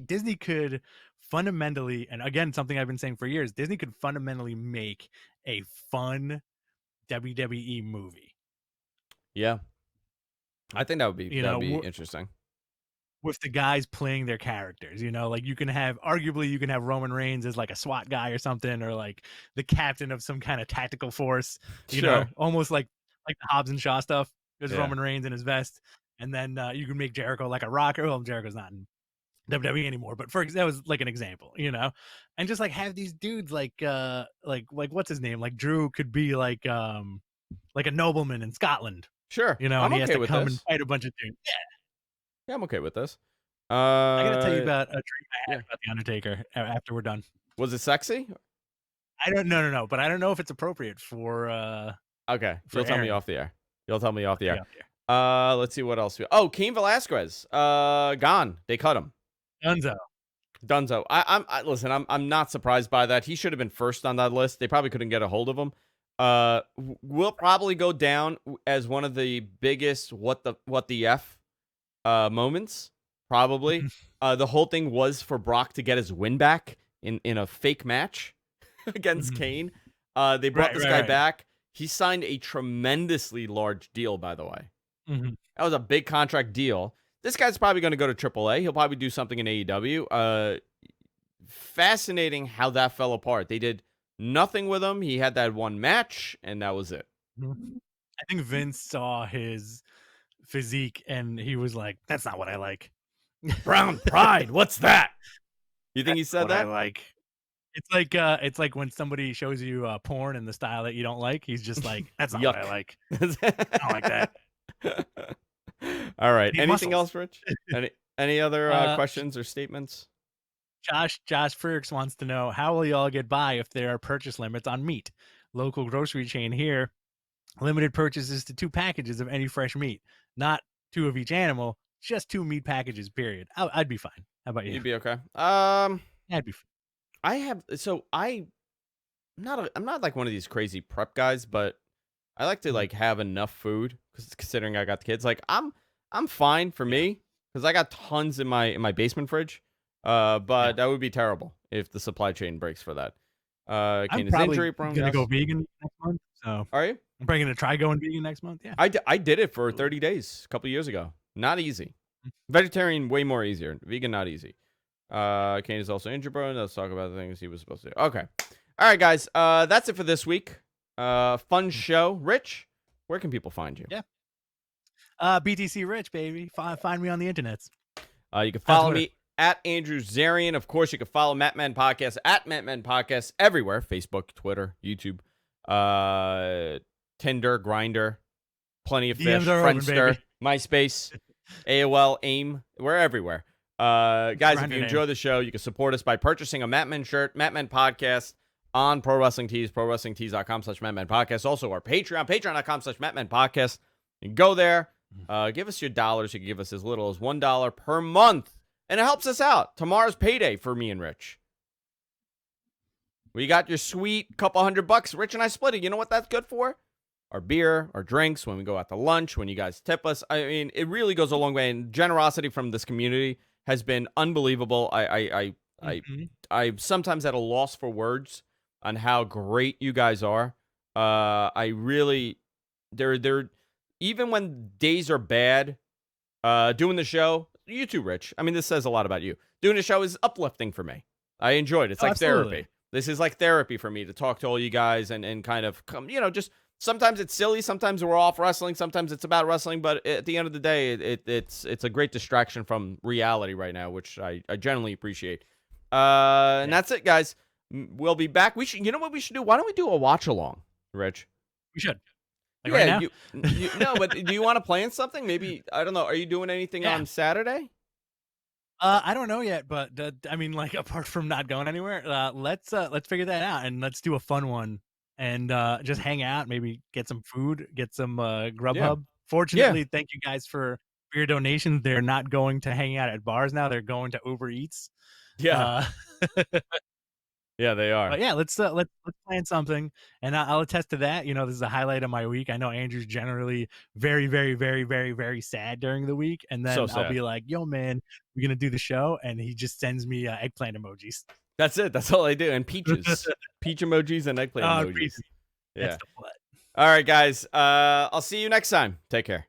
Disney could fundamentally, and again, something I've been saying for years, Disney could fundamentally make a fun WWE movie. Yeah. I think that would be interesting. With the guys playing their characters, like you can have Roman Reigns as like a SWAT guy or something, or like the captain of some kind of tactical force, you know, almost like the Hobbs and Shaw stuff. There's Roman Reigns in his vest, and then you can make Jericho like a rocker. Well, Jericho's not in WWE anymore, but that was like an example, and just like have these dudes like what's his name? Like Drew could be like a nobleman in Scotland. Sure. And he has to come and fight a bunch of dudes. Yeah, I'm okay with this. I gotta tell you about a dream I had about The Undertaker after we're done. Was it sexy? I don't no, but I don't know if it's appropriate for Okay, for you'll tell me airing. off the air. You'll tell me off the air. Yeah, yeah. Let's see what else. Oh, Cain Velasquez. Gone. They cut him. Dunzo. Dunzo. Listen. I'm not surprised by that. He should have been first on that list. They probably couldn't get a hold of him. Will probably go down as one of the biggest what the f moments. Probably. The whole thing was for Brock to get his win back in a fake match against Kane. They brought this guy back. He signed a tremendously large deal, by the way. That was a big contract deal. This guy's probably going to go to AAA. He'll probably do something in AEW. Fascinating how that fell apart. They did nothing with him. He had that one match, and that was it. I think Vince saw his physique, and he was like, "That's not what I like." Brown pride. What's that? You think he said that? I like. It's like when somebody shows you porn in the style that you don't like. He's just like, "That's not what I like. I don't like that." All right. Anything muscles. else, Rich? Any other questions or statements? Josh Frerks wants to know, how will y'all get by if there are purchase limits on meat? Local grocery chain here, limited purchases to 2 packages of any fresh meat, not 2 of each animal, just 2 meat packages. Period. I'd be fine. How about you? You'd be okay. I'd be fine. I'm not like one of these crazy prep guys, but I like to like have enough food because considering I got the kids, like I'm fine for me because I got tons in my basement fridge. But that would be terrible if the supply chain breaks for that. I'm probably gonna go vegan next month. So are you? I'm probably gonna try going vegan next month. Yeah, I did it for 30 days a couple years ago. Not easy. Vegetarian way more easier. Vegan not easy. Kane is also injured, bro. Let's talk about the things he was supposed to do. Okay. All right, guys. That's it for this week. Fun show. Rich, where can people find you? Yeah. BTC Rich, baby. Find me on the internets. You can follow me at Andrew Zarian. Of course, you can follow Mattman Podcast at Mattman Podcast everywhere. Facebook, Twitter, YouTube, Tinder, Grindr, Plenty of Fish, Friendster, MySpace, AOL, AIM. We're everywhere. Guys, if you enjoy the show, you can support us by purchasing a Mattman shirt, Mattman Podcast on Pro Wrestling Tees, ProWrestlingTees.com/Mattman Podcast. Also, our Patreon, Patreon.com/Mattman Podcast. You can go there. Give us your dollars. You can give us as little as $1 per month. And it helps us out. Tomorrow's payday for me and Rich. We got your sweet couple $100. Rich and I split it. You know what that's good for? Our beer, our drinks, when we go out to lunch, when you guys tip us. I mean, it really goes a long way. And generosity from this community has been unbelievable. I'm sometimes at a loss for words on how great you guys are. I really, they're even when days are bad, doing the show. You too, Rich. I mean, this says a lot about you. Doing the show is uplifting for me. I enjoyed it. It's like therapy. This is like therapy for me to talk to all you guys and kind of come, just sometimes it's silly. Sometimes we're off wrestling. Sometimes it's about wrestling. But at the end of the day, it's a great distraction from reality right now, which I generally appreciate. And that's it, guys. We'll be back. You know what we should do? Why don't we do a watch along, Rich? We should. Like right now? No, but do you want to plan something? Maybe, I don't know. Are you doing anything on Saturday? I don't know yet, but I mean, like apart from not going anywhere, let's figure that out and let's do a fun one and just hang out, maybe get some food, get some Grubhub. Yeah. Fortunately, thank you guys for your donations. They're not going to hang out at bars now; they're going to Uber Eats. Yeah. Yeah, they are. But yeah, let's plan something, and I'll attest to that. This is a highlight of my week. I know Andrew's generally very, very, very, very, very sad during the week, and then I'll be like, "Yo, man, we're gonna do the show," and he just sends me eggplant emojis. That's it. That's all I do, and peaches, peach emojis, and eggplant emojis. Yeah. All right, guys. I'll see you next time. Take care.